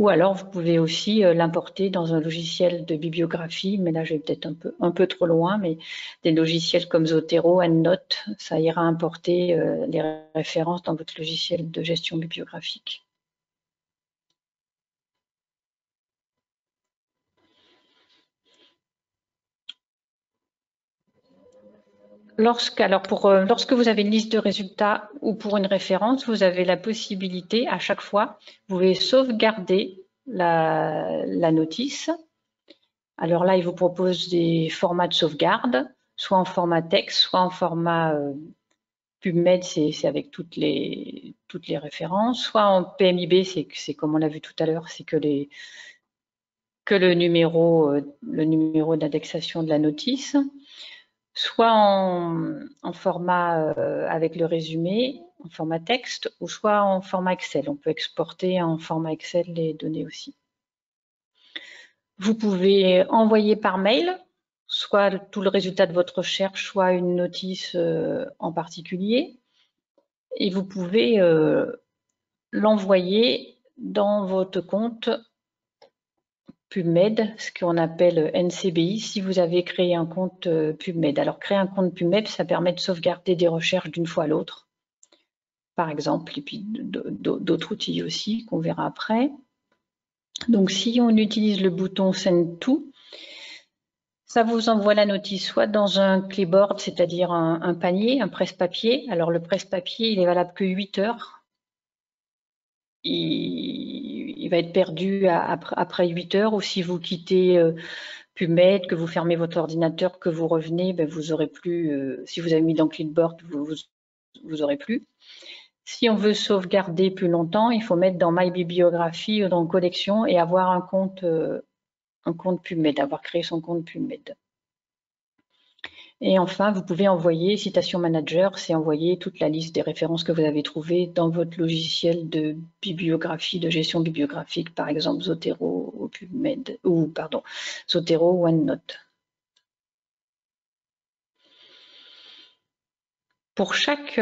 B: Ou alors, vous pouvez aussi l'importer dans un logiciel de bibliographie, mais là, je vais peut-être un peu trop loin, mais des logiciels comme Zotero, EndNote, ça ira importer les références dans votre logiciel de gestion bibliographique. Lorsque vous avez une liste de résultats ou pour une référence, vous avez la possibilité à chaque fois, vous pouvez sauvegarder la notice. Alors là, il vous propose des formats de sauvegarde, soit en format texte, soit en format PubMed, c'est avec toutes les références, soit en PMIB, c'est comme on l'a vu tout à l'heure, c'est que le numéro d'indexation de la notice, soit en format avec le résumé, en format texte, ou soit en format Excel. On peut exporter en format Excel les données aussi. Vous pouvez envoyer par mail, soit tout le résultat de votre recherche, soit une notice en particulier. Et vous pouvez l'envoyer dans votre compte PubMed, ce qu'on appelle NCBI, si vous avez créé un compte PubMed. Alors, créer un compte PubMed, ça permet de sauvegarder des recherches d'une fois à l'autre, par exemple, et puis d'autres outils aussi qu'on verra après. Donc, si on utilise le bouton Send To, ça vous envoie la notice soit dans un clipboard, c'est-à-dire un panier, un presse-papier. Alors, le presse-papier, il est valable que 8 heures. Il il va être perdu après 8 heures, ou si vous quittez PubMed, que vous fermez votre ordinateur, que vous revenez, ben, vous aurez plus, si vous avez mis dans Clipboard, vous aurez plus. Si on veut sauvegarder plus longtemps, il faut mettre dans My Bibliographie ou dans Collection et avoir un compte PubMed, avoir créé son compte PubMed. Et enfin, vous pouvez envoyer Citation Manager, c'est envoyer toute la liste des références que vous avez trouvées dans votre logiciel de bibliographie, de gestion bibliographique, par exemple Zotero ou PubMed, ou pardon, Zotero ou OneNote. Pour chaque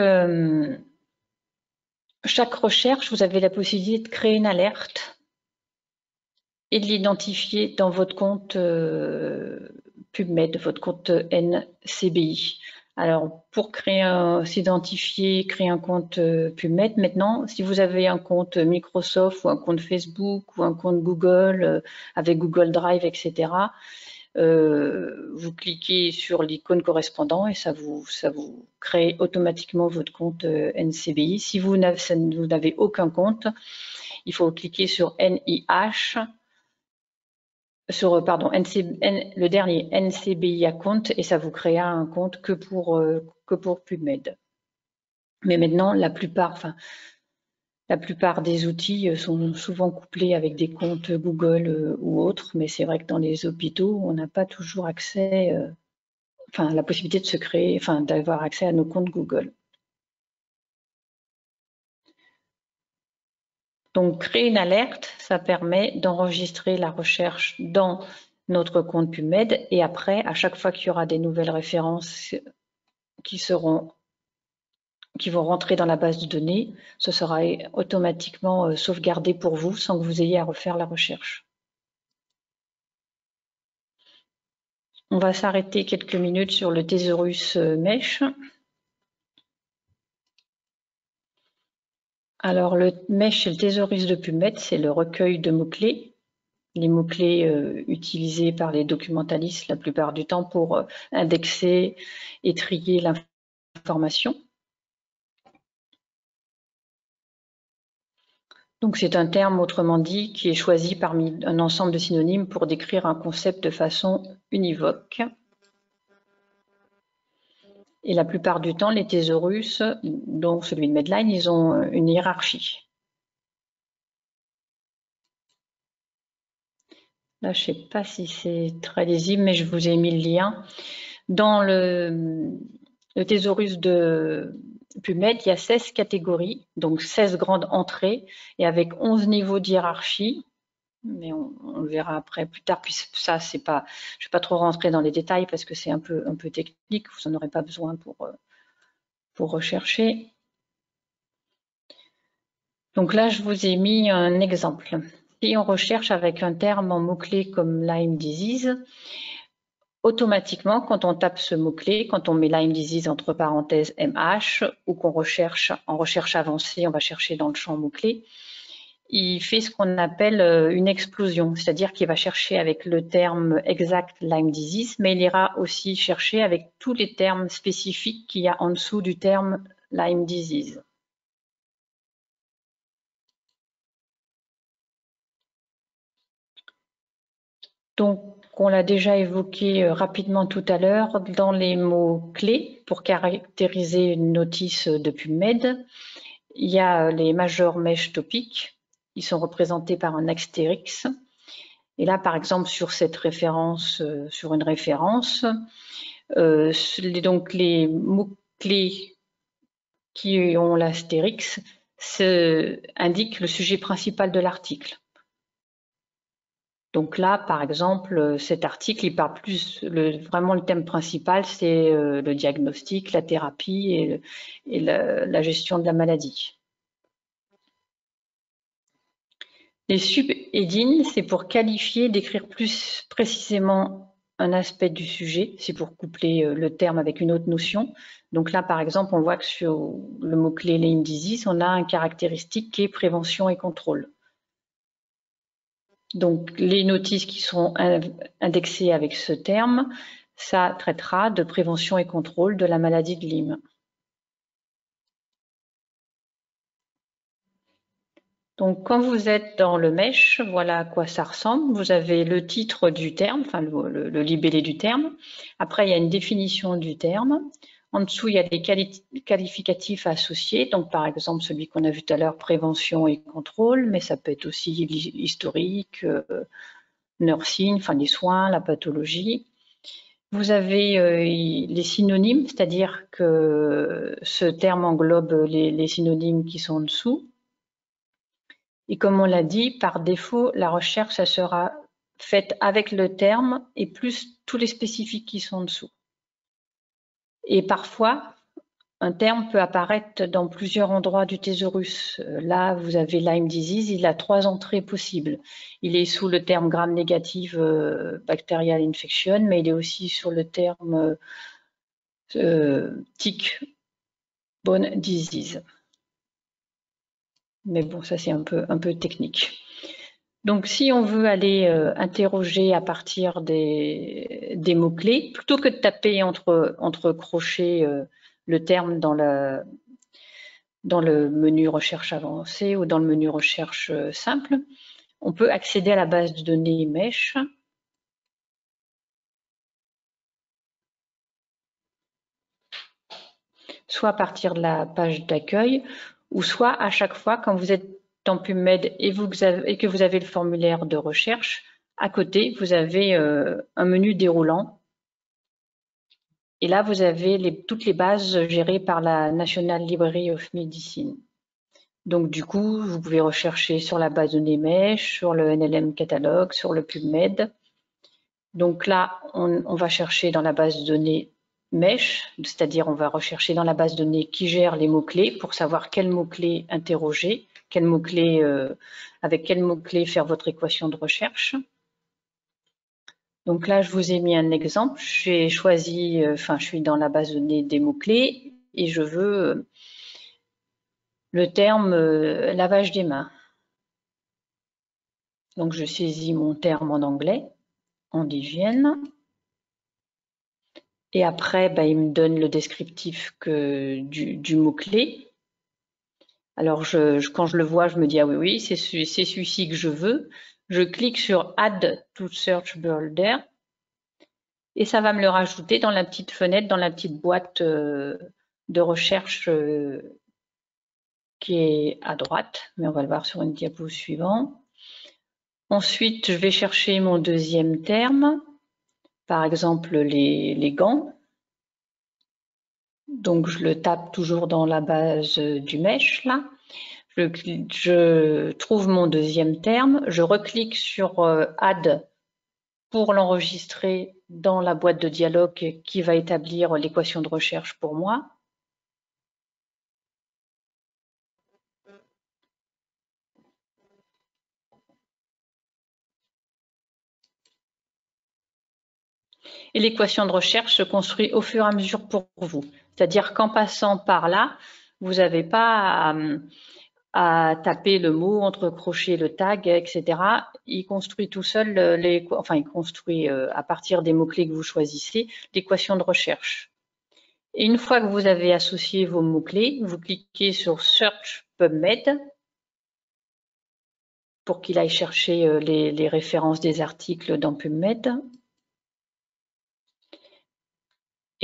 B: recherche, vous avez la possibilité de créer une alerte et de l'identifier dans votre compte PubMed, votre compte NCBI. Alors, pour s'identifier, créer un compte PubMed, maintenant, si vous avez un compte Microsoft ou un compte Facebook ou un compte Google avec Google Drive, etc., vous cliquez sur l'icône correspondant et ça vous crée automatiquement votre compte NCBI. Si vous n'avez aucun compte, il faut cliquer sur NIH, le dernier NCBI account, et ça vous créera un compte que pour PubMed. Mais maintenant, la plupart des outils sont souvent couplés avec des comptes Google ou autres, mais c'est vrai que dans les hôpitaux, on n'a pas toujours accès, la possibilité de se créer, d'avoir accès à nos comptes Google. Donc, créer une alerte, ça permet d'enregistrer la recherche dans notre compte PubMed, et après, à chaque fois qu'il y aura des nouvelles références qui vont rentrer dans la base de données, ce sera automatiquement sauvegardé pour vous sans que vous ayez à refaire la recherche. On va s'arrêter quelques minutes sur le Thésaurus Mesh. Alors, le Mesh et le Thésaurus de PubMed, c'est le recueil de mots-clés. Les mots-clés utilisés par les documentalistes la plupart du temps pour indexer et trier l'information. Donc, c'est un terme, autrement dit, qui est choisi parmi un ensemble de synonymes pour décrire un concept de façon univoque. Et la plupart du temps, les thésaurus, dont celui de Medline, ils ont une hiérarchie. Là, je ne sais pas si c'est très lisible, mais je vous ai mis le lien. Dans le thésaurus de PubMed, il y a 16 catégories, donc 16 grandes entrées, et avec 11 niveaux de hiérarchie. Mais on le verra après, plus tard. Puis ça, c'est pas, je ne vais pas trop rentrer dans les détails parce que c'est un peu technique. Vous n'en aurez pas besoin pour rechercher. Donc là, je vous ai mis un exemple. Si on recherche avec un terme en mot-clé comme Lyme disease, automatiquement, quand on tape ce mot-clé, quand on met Lyme disease entre parenthèses MH, ou qu'on recherche en recherche avancée, on va chercher dans le champ mot-clé, il fait ce qu'on appelle une explosion, c'est-à-dire qu'il va chercher avec le terme exact Lyme disease, mais il ira aussi chercher avec tous les termes spécifiques qu'il y a en dessous du terme Lyme disease. Donc, on l'a déjà évoqué rapidement tout à l'heure, dans les mots-clés, pour caractériser une notice de PubMed, il y a les major mesh topics. Ils sont représentés par un astérix. Et là, par exemple, sur cette référence, sur une référence, donc les mots-clés qui ont l'astérix indiquent le sujet principal de l'article. Donc là, par exemple, cet article, il parle plus, vraiment le thème principal, c'est le diagnostic, la thérapie et la gestion de la maladie. Les sub-headings, c'est pour qualifier, décrire plus précisément un aspect du sujet, c'est pour coupler le terme avec une autre notion. Donc là, par exemple, on voit que sur le mot-clé Lyme disease, on a une caractéristique qui est prévention et contrôle. Donc, les notices qui seront indexées avec ce terme, ça traitera de prévention et contrôle de la maladie de Lyme. Donc, quand vous êtes dans le MESH, voilà à quoi ça ressemble. Vous avez le titre du terme, enfin le libellé du terme. Après, il y a une définition du terme. En dessous, il y a des qualificatifs associés. Donc, par exemple, celui qu'on a vu tout à l'heure, prévention et contrôle, mais ça peut être aussi historique, nursing, enfin les soins, la pathologie. Vous avez les synonymes, c'est-à-dire que ce terme englobe les synonymes qui sont en dessous. Et comme on l'a dit, par défaut, la recherche, ça sera faite avec le terme et plus tous les spécifiques qui sont en dessous. Et parfois, un terme peut apparaître dans plusieurs endroits du thésaurus. Là, vous avez Lyme disease, il a 3 entrées possibles. Il est sous le terme gram négative bacterial infection, mais il est aussi sur le terme tick-borne disease. Mais bon, ça c'est un peu technique. Donc, si on veut aller interroger à partir des mots-clés, plutôt que de taper entre crochets le terme dans le menu recherche avancée ou dans le menu recherche simple, on peut accéder à la base de données MESH. Soit à partir de la page d'accueil, ou soit à chaque fois quand vous êtes dans PubMed et que vous avez le formulaire de recherche, à côté, vous avez un menu déroulant. Et là, vous avez toutes les bases gérées par la National Library of Medicine. Donc, du coup, vous pouvez rechercher sur la base de données MESH, sur le NLM Catalogue, sur le PubMed. Donc là, on va chercher dans la base de données MESH, c'est-à-dire on va rechercher dans la base de données qui gère les mots-clés pour savoir quels mots-clés interroger, avec quels mots-clés faire votre équation de recherche. Donc là, je vous ai mis un exemple. J'ai choisi, je suis dans la base de données des mots-clés et je veux le terme lavage des mains. Donc je saisis mon terme en anglais, en d'hygiène. Et après, il me donne le descriptif du mot-clé. Alors, quand je le vois, je me dis, ah oui, c'est celui-ci que je veux. Je clique sur Add to Search Builder et ça va me le rajouter dans la petite fenêtre, dans la petite boîte de recherche qui est à droite. Mais on va le voir sur une diapo suivante. Ensuite, je vais chercher mon deuxième terme, par exemple les gants. Donc, je le tape toujours dans la base du MESH, là. Je trouve mon deuxième terme, je reclique sur Add pour l'enregistrer dans la boîte de dialogue qui va établir l'équation de recherche pour moi. Et l'équation de recherche se construit au fur et à mesure pour vous. C'est-à-dire qu'en passant par là, vous n'avez pas à taper le mot, entre crochets le tag, etc. Il construit tout seul, il construit à partir des mots-clés que vous choisissez, l'équation de recherche. Et une fois que vous avez associé vos mots-clés, vous cliquez sur Search PubMed pour qu'il aille chercher les références des articles dans PubMed.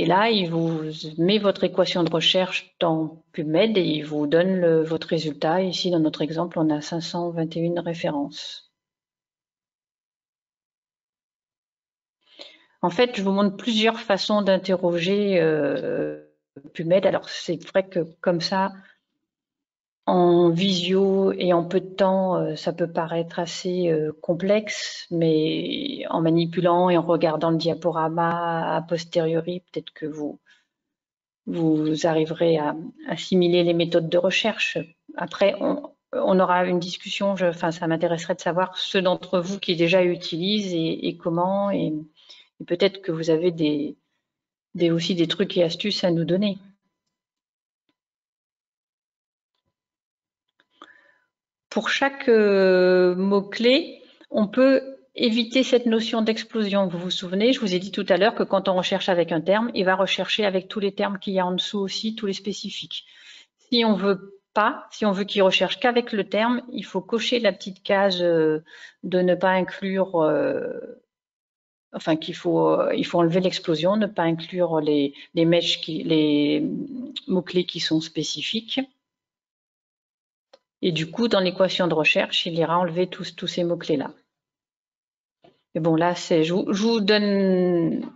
B: Et là, il vous met votre équation de recherche dans PubMed et il vous donne votre résultat. Ici, dans notre exemple, on a 521 références. En fait, je vous montre plusieurs façons d'interroger PubMed. Alors, c'est vrai que comme ça, en visio et en peu de temps, ça peut paraître assez complexe, mais en manipulant et en regardant le diaporama a posteriori, peut-être que vous arriverez à assimiler les méthodes de recherche. Après, on aura une discussion, ça m'intéresserait de savoir ceux d'entre vous qui déjà utilisent et comment, et peut-être que vous avez aussi des trucs et astuces à nous donner. Pour chaque mot-clé, on peut éviter cette notion d'explosion. Vous vous souvenez, je vous ai dit tout à l'heure que quand on recherche avec un terme, il va rechercher avec tous les termes qu'il y a en dessous aussi, tous les spécifiques. Si on veut pas, si on veut qu'il recherche qu'avec le terme, il faut cocher la petite case de ne pas inclure, enfin il faut enlever l'explosion, ne pas inclure les mots-clés qui sont spécifiques. Et du coup, dans l'équation de recherche, il ira enlever tous ces mots-clés-là. Mais bon, là, je vous donne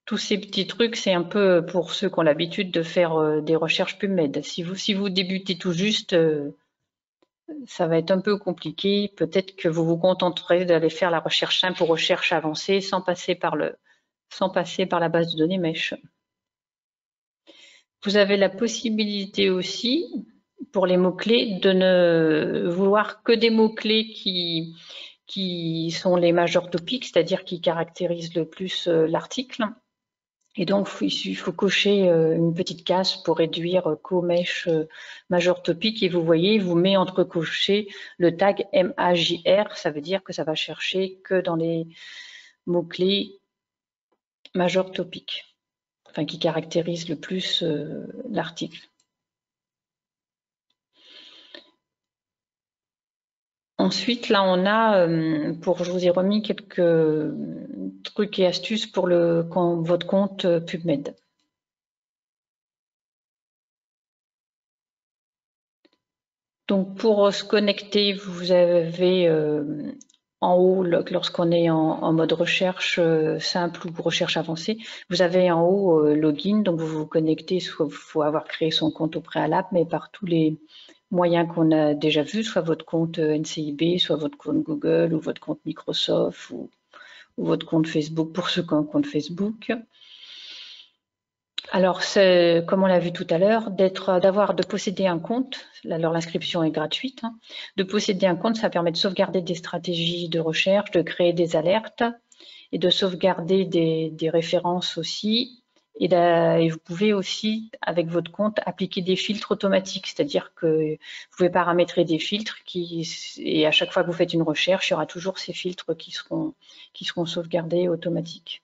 B: tous ces petits trucs, c'est un peu pour ceux qui ont l'habitude de faire des recherches PubMed. Si vous débutez tout juste, ça va être un peu compliqué. Peut-être que vous vous contenterez d'aller faire la recherche simple ou recherche avancée sans passer par la base de données MESH. Vous avez la possibilité aussi, pour les mots-clés, de ne vouloir que des mots-clés qui sont les major topics, c'est-à-dire qui caractérisent le plus l'article. Et donc, il faut cocher une petite case pour réduire co-mesh major topic. Et vous voyez, il vous met entrecoché le tag MAJR. Ça veut dire que ça va chercher que dans les mots-clés major topic, enfin qui caractérisent le plus l'article. Ensuite, là, on a, je vous ai remis quelques trucs et astuces pour votre compte PubMed. Donc, pour se connecter, vous avez en haut, lorsqu'on est en mode recherche simple ou recherche avancée, vous avez en haut login, donc vous vous connectez, soit il faut avoir créé son compte au préalable, mais par tous les moyens qu'on a déjà vus, soit votre compte NCIB, soit votre compte Google ou votre compte Microsoft ou votre compte Facebook pour ceux qui ont un compte Facebook. Alors, comme on l'a vu tout à l'heure, de posséder un compte, alors l'inscription est gratuite, hein, de posséder un compte, ça permet de sauvegarder des stratégies de recherche, de créer des alertes et de sauvegarder des références aussi. Et vous pouvez aussi, avec votre compte, appliquer des filtres automatiques, c'est-à-dire que vous pouvez paramétrer des filtres et à chaque fois que vous faites une recherche, il y aura toujours ces filtres qui seront sauvegardés automatiques.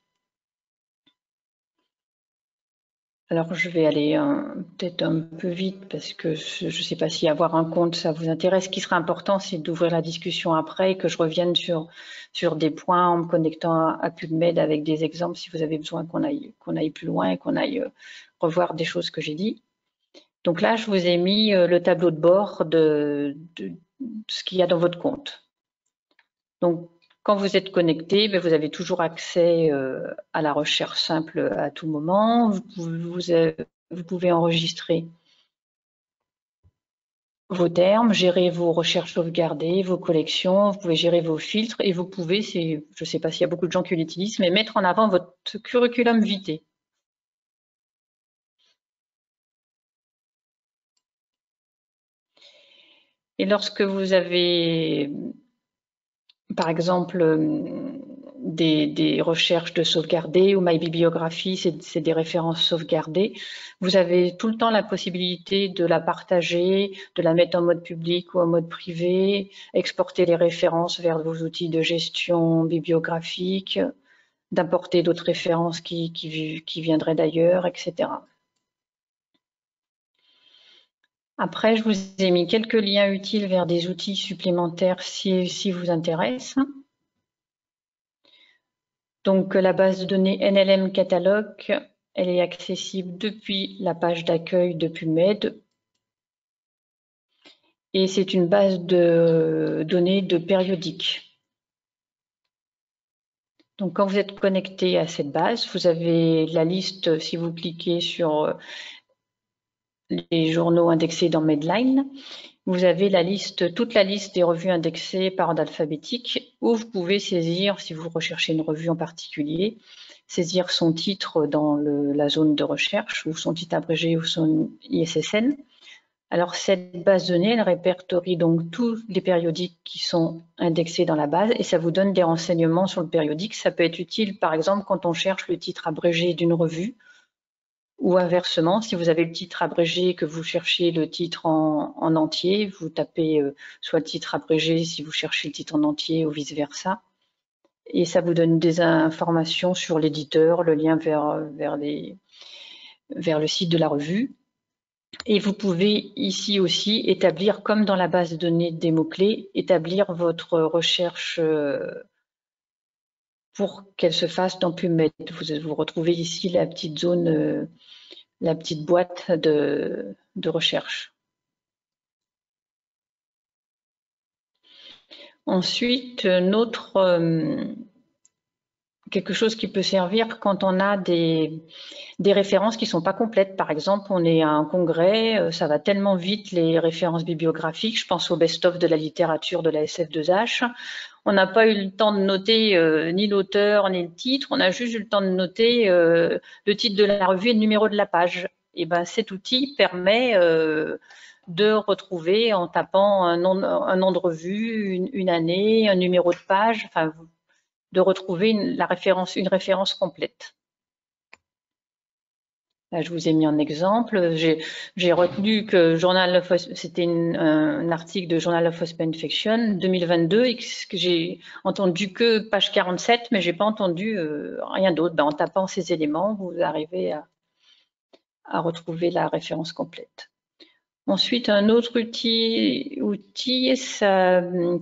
B: Alors, je vais aller peut-être un peu vite parce que je ne sais pas si avoir un compte, ça vous intéresse. Ce qui sera important, c'est d'ouvrir la discussion après et que je revienne sur des points en me connectant à PubMed avec des exemples si vous avez besoin qu'on aille plus loin et qu'on aille revoir des choses que j'ai dit. Donc là, je vous ai mis le tableau de bord de ce qu'il y a dans votre compte. Donc, quand vous êtes connecté, vous avez toujours accès à la recherche simple à tout moment. Vous pouvez enregistrer vos termes, gérer vos recherches sauvegardées, vos collections, vous pouvez gérer vos filtres et vous pouvez, je ne sais pas s'il y a beaucoup de gens qui l'utilisent, mais mettre en avant votre curriculum vitae. Et lorsque vous avez, par exemple, des recherches de sauvegarder ou MyBibliographie, c'est des références sauvegardées. Vous avez tout le temps la possibilité de la partager, de la mettre en mode public ou en mode privé, exporter les références vers vos outils de gestion bibliographique, d'importer d'autres références qui viendraient d'ailleurs, etc. Après, je vous ai mis quelques liens utiles vers des outils supplémentaires si vous intéressent. Donc, la base de données NLM Catalogue, elle est accessible depuis la page d'accueil de PubMed. Et c'est une base de données de périodiques. Donc, quand vous êtes connecté à cette base, vous avez la liste, si vous cliquez sur les journaux indexés dans Medline, vous avez toute la liste des revues indexées par ordre alphabétique, où vous pouvez saisir, si vous recherchez une revue en particulier, saisir son titre dans la zone de recherche, ou son titre abrégé ou son ISSN. Alors, cette base de données, elle répertorie donc tous les périodiques qui sont indexés dans la base et ça vous donne des renseignements sur le périodique. Ça peut être utile, par exemple, quand on cherche le titre abrégé d'une revue ou inversement, si vous avez le titre abrégé et que vous cherchez le titre en entier, vous tapez soit le titre abrégé si vous cherchez le titre en entier ou vice-versa. Et ça vous donne des informations sur l'éditeur, le lien vers le site de la revue. Et vous pouvez ici aussi établir, comme dans la base de données des mots-clés, établir votre recherche pour qu'elle se fasse dans PubMed. Vous retrouvez ici la petite zone, la petite boîte de recherche. Ensuite, quelque chose qui peut servir quand on a des références qui ne sont pas complètes. Par exemple, on est à un congrès, ça va tellement vite les références bibliographiques. Je pense au best-of de la littérature de la SF2H. On n'a pas eu le temps de noter ni l'auteur ni le titre, on a juste eu le temps de noter le titre de la revue et le numéro de la page. Et ben, cet outil permet de retrouver en tapant un nom de revue, une année, un numéro de page, enfin, de retrouver une référence complète. Là, je vous ai mis un exemple. J'ai retenu que c'était un article de Journal of Hospital Infection 2022 et que j'ai entendu que page 47, mais j'ai pas entendu rien d'autre. Ben, en tapant ces éléments, vous arrivez à retrouver la référence complète. Ensuite, un autre outil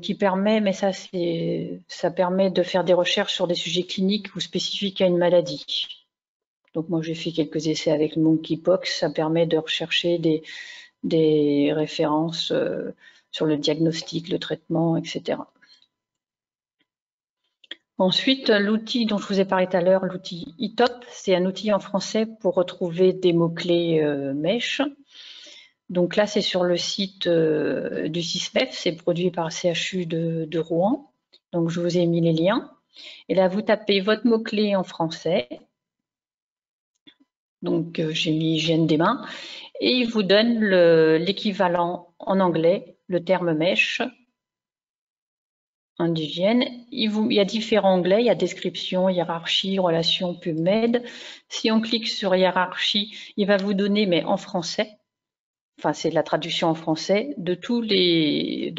B: qui permet, mais ça permet de faire des recherches sur des sujets cliniques ou spécifiques à une maladie. Donc moi, j'ai fait quelques essais avec le monkeypox. Ça permet de rechercher des références sur le diagnostic, le traitement, etc. Ensuite, l'outil dont je vous ai parlé tout à l'heure, l'outil eTop, c'est un outil en français pour retrouver des mots-clés MESH. Donc là, c'est sur le site du CISPEF, c'est produit par le CHU de Rouen. Donc je vous ai mis les liens. Et là, vous tapez votre mot-clé en français. Donc j'ai mis hygiène des mains. Et il vous donne l'équivalent en anglais, le terme MESH d'hygiène. Il y a différents onglets, il y a description, hiérarchie, relation, PubMed. Si on clique sur hiérarchie, il va vous donner, mais en français, enfin c'est la traduction en français, de tous les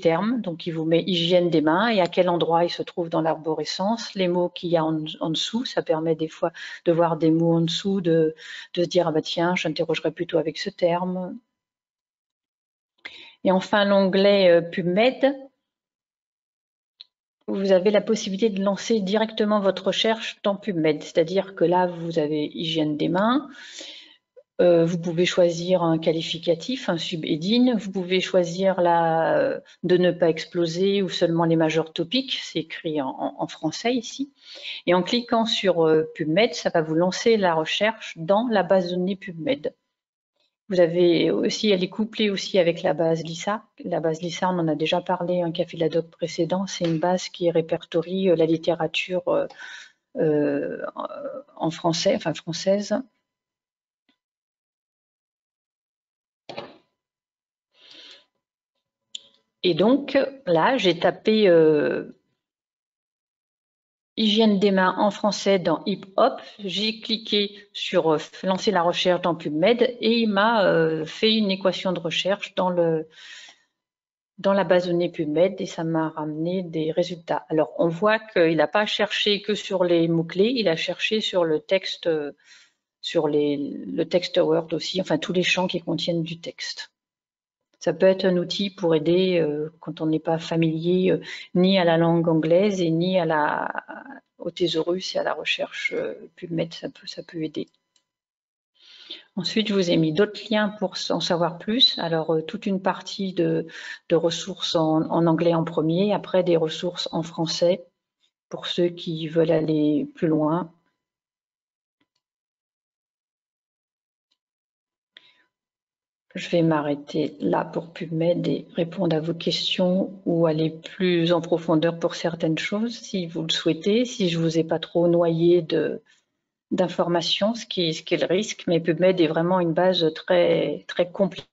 B: termes. Donc il vous met hygiène des mains et à quel endroit il se trouve dans l'arborescence, les mots qu'il y a en dessous, ça permet des fois de voir des mots en dessous, de se dire ah bah tiens, j'interrogerai plutôt avec ce terme. Et enfin l'onglet PubMed, vous avez la possibilité de lancer directement votre recherche dans PubMed, c'est-à-dire que là vous avez hygiène des mains. Vous pouvez choisir un qualificatif, un subheading. Vous pouvez choisir de ne pas exploser ou seulement les major topics. C'est écrit en français ici. Et en cliquant sur PubMed, ça va vous lancer la recherche dans la base de données PubMed. Vous avez aussi, elle est couplée aussi avec la base LISA. La base LISA, on en a déjà parlé un café de la doc précédent. C'est une base qui répertorie la littérature en français, enfin française. Et donc, là, j'ai tapé hygiène des mains en français dans HipHop. J'ai cliqué sur lancer la recherche dans PubMed et il m'a fait une équation de recherche dans la base de données PubMed et ça m'a ramené des résultats. Alors, on voit qu'il n'a pas cherché que sur les mots-clés, il a cherché sur le texte, le texte Word aussi, enfin tous les champs qui contiennent du texte. Ça peut être un outil pour aider quand on n'est pas familier ni à la langue anglaise et ni au thésaurus et à la recherche PubMed, ça peut aider. Ensuite, je vous ai mis d'autres liens pour en savoir plus. Alors, toute une partie de ressources en anglais en premier, après des ressources en français pour ceux qui veulent aller plus loin. Je vais m'arrêter là pour PubMed et répondre à vos questions ou aller plus en profondeur pour certaines choses si vous le souhaitez, si je ne vous ai pas trop noyé d'informations, ce qui est le risque, mais PubMed est vraiment une base très, très complète,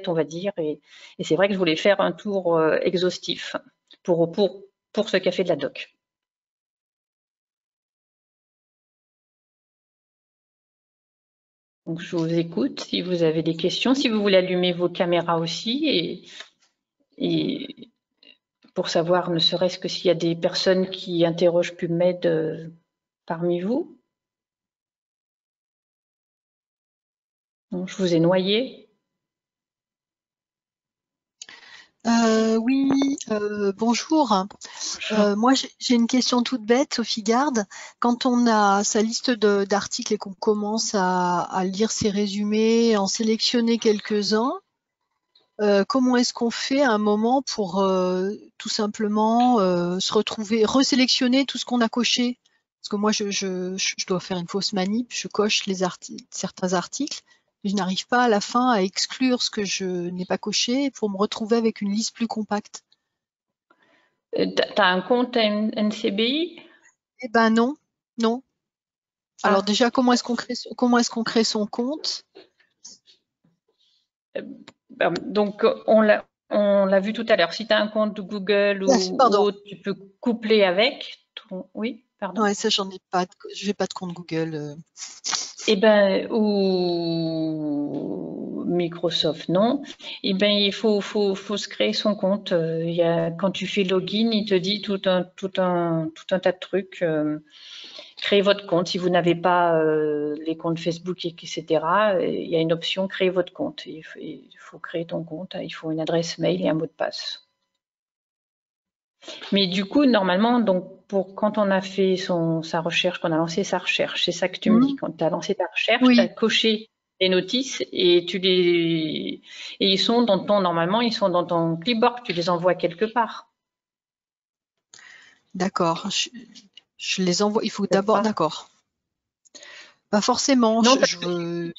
B: on va dire, et c'est vrai que je voulais faire un tour exhaustif pour ce café de la doc. Donc, je vous écoute si vous avez des questions, si vous voulez allumer vos caméras aussi et pour savoir ne serait-ce que s'il y a des personnes qui interrogent PubMed parmi vous. Non, je vous ai noyé.
D: Oui, bonjour. Moi, j'ai une question toute bête, Sophie Garde. Quand on a sa liste d'articles et qu'on commence à lire ses résumés, en sélectionner quelques-uns, comment est-ce qu'on fait à un moment pour tout simplement se retrouver, resélectionner tout ce qu'on a coché? Parce que moi, je dois faire une fausse manip, je coche certains articles, mais je n'arrive pas à la fin à exclure ce que je n'ai pas coché pour me retrouver avec une liste plus compacte.
B: T'as un compte NCBI?
D: Eh ben non, non. Alors
B: Ah,
D: déjà, comment est-ce qu'on crée son compte?
B: donc on l'a vu tout à l'heure. Si tu as un compte Google ou
D: Pardon.
B: autre, tu peux coupler avec. Oui, pardon.
D: Ouais, ça j'en ai pas. Je n'ai pas de compte Google.
B: Eh ben, ou Microsoft, non. Eh ben, il faut se créer son compte. Quand tu fais login, il te dit tout un tas de trucs. Créez votre compte. Si vous n'avez pas les comptes Facebook, etc., il y a une option créer votre compte. Il faut créer ton compte. Il faut une adresse mail et un mot de passe. Mais du coup, normalement, donc quand on a fait sa recherche, qu'on a lancé sa recherche, c'est ça que tu me dis. Quand tu as lancé ta recherche, tu as
D: Oui,
B: coché les notices et ils sont normalement, ils sont dans ton clipboard, tu les envoies quelque part.
D: d'accord. Je les envoie. Il faut
B: Peut-être
D: d'abord.
B: pas.
D: D'accord. Pas forcément.
B: Non, parce
D: Je
B: que
D: veux.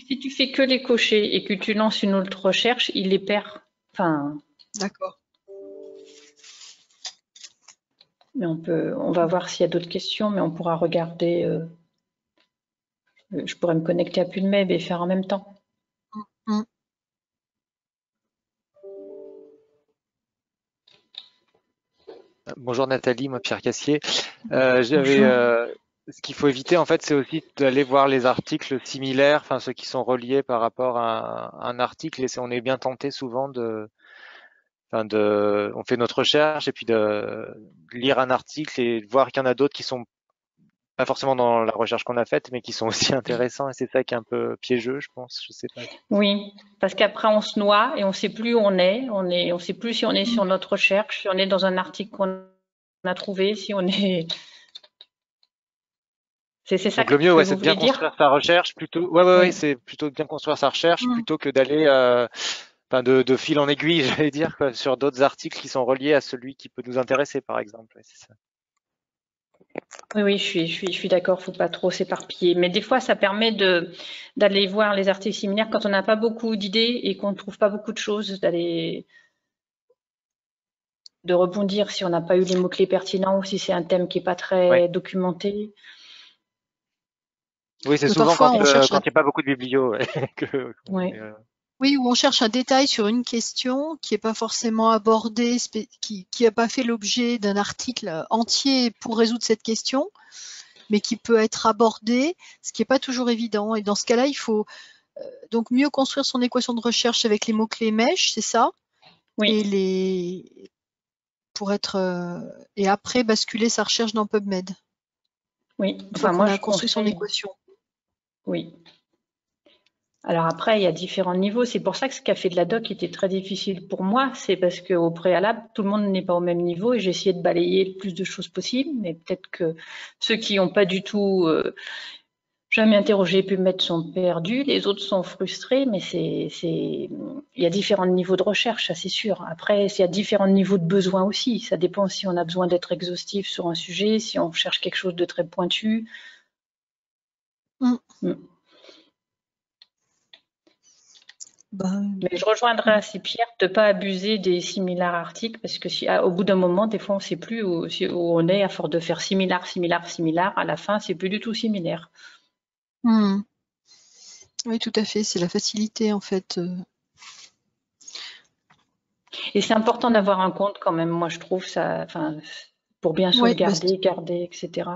B: si tu fais que les cocher et que tu lances une autre recherche, il les perd. Enfin,
D: D'accord.
B: mais on va voir s'il y a d'autres questions, mais on pourra regarder. Je pourrais me connecter à PubMed et faire en même temps.
D: Mm.
E: Bonjour Nathalie, moi Pierre Cassier.
B: Bonjour.
E: Ce qu'il faut éviter en fait, c'est aussi d'aller voir les articles similaires, enfin ceux qui sont reliés par rapport à un article. Et on est bien tenté souvent on fait notre recherche et puis de lire un article et de voir qu'il y en a d'autres qui sont pas forcément dans la recherche qu'on a faite, mais qui sont aussi intéressants. Et c'est ça qui est un peu piégeux, je pense. Je sais pas.
B: Oui, parce qu'après on se noie et on sait plus où on est. On sait plus si on est sur notre recherche, si on est dans un article qu'on a trouvé, si on est. C'est ça
E: Donc le mieux,
B: que
E: ouais,
B: vous
E: c'est de bien
B: voulez dire?
E: construire sa recherche plutôt. Ouais,
B: Oui.
E: c'est plutôt de bien construire sa recherche
D: Mm.
E: plutôt que d'aller, enfin, de fil en aiguille, j'allais dire, quoi, sur d'autres articles qui sont reliés à celui qui peut nous intéresser, par exemple. Ouais, c'est ça.
B: Oui, je suis d'accord, faut pas trop s'éparpiller. Mais des fois, ça permet d'aller voir les articles similaires quand on n'a pas beaucoup d'idées et qu'on ne trouve pas beaucoup de choses, de rebondir si on n'a pas eu les mots-clés pertinents ou si c'est un thème qui n'est pas
E: Ouais.
B: très documenté.
E: Oui, c'est
D: Mais
E: souvent
D: parfois, on cherche
E: quand il n'y a pas beaucoup de biblio, ouais,
B: Oui.
D: oui, où on cherche un détail sur une question qui n'est pas forcément abordée, qui n'a pas fait l'objet d'un article entier pour résoudre cette question, mais qui peut être abordé, ce qui n'est pas toujours évident. Et dans ce cas-là, il faut donc mieux construire son équation de recherche avec les mots-clés MESH, c'est ça?
B: Oui,
D: Et pour être et après basculer sa recherche dans PubMed,
B: oui.
D: une fois
B: Enfin,
D: qu'on
B: moi,
D: a
B: je
D: construit son
B: conseille.
D: équation.
B: Oui. Alors après, il y a différents niveaux. C'est pour ça que ce qu'a fait de la doc était très difficile pour moi. C'est parce qu'au préalable, tout le monde n'est pas au même niveau et j'ai essayé de balayer le plus de choses possible. Mais peut-être que ceux qui n'ont pas du tout jamais interrogé PubMed sont perdus, les autres sont frustrés. Mais il y a différents niveaux de recherche, ça c'est sûr. Après, il y a différents niveaux de besoins aussi. Ça dépend si on a besoin d'être exhaustif sur un sujet, si on cherche quelque chose de très pointu.
D: Mm.
B: Mm.
D: Ben,
B: Mais je rejoindrai assez Pierre de ne pas abuser des similaires articles parce que au bout d'un moment, des fois, on ne sait plus où on est à force de faire similaire, similaire, similaire. À la fin, c'est plus du tout similaire.
D: oui, tout à fait, c'est la facilité en fait.
B: Et c'est important d'avoir un compte quand même. Moi, je trouve ça, enfin, pour bien
D: Oui,
B: sauvegarder, garder, etc.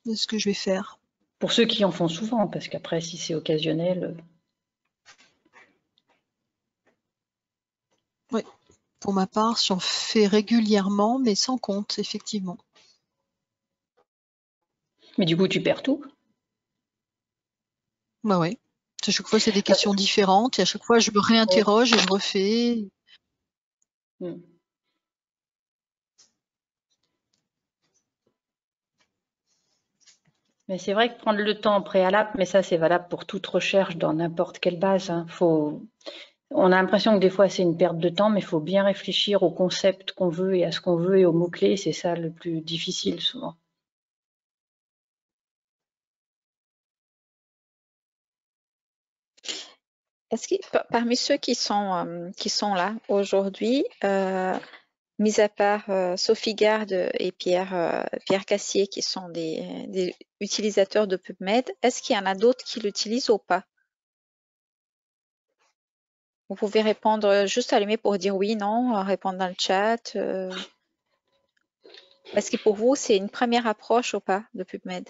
D: c'est ce que je vais faire.
B: Pour ceux qui en font souvent, parce qu'après, si c'est occasionnel.
D: Oui, pour ma part, j'en fais régulièrement, mais sans compte, effectivement.
B: Mais du coup, tu perds tout.
D: Bah ouais. À chaque fois, c'est des questions différentes et à chaque fois, je me réinterroge et je refais.
B: Mm. Mais c'est vrai que prendre le temps en préalable, mais ça c'est valable pour toute recherche dans n'importe quelle base, hein. On a l'impression que des fois c'est une perte de temps, mais il faut bien réfléchir au concept qu'on veut et à ce qu'on veut et aux mots-clés. C'est ça le plus difficile souvent.
C: Est-ce que parmi ceux qui sont là aujourd'hui, mis à part Sophie Garde et Pierre Cassier, qui sont des utilisateurs de PubMed, est-ce qu'il y en a d'autres qui l'utilisent ou pas? Vous pouvez répondre, juste allumer pour dire oui, non, répondre dans le chat. Est-ce que pour vous, c'est une première approche ou pas de PubMed?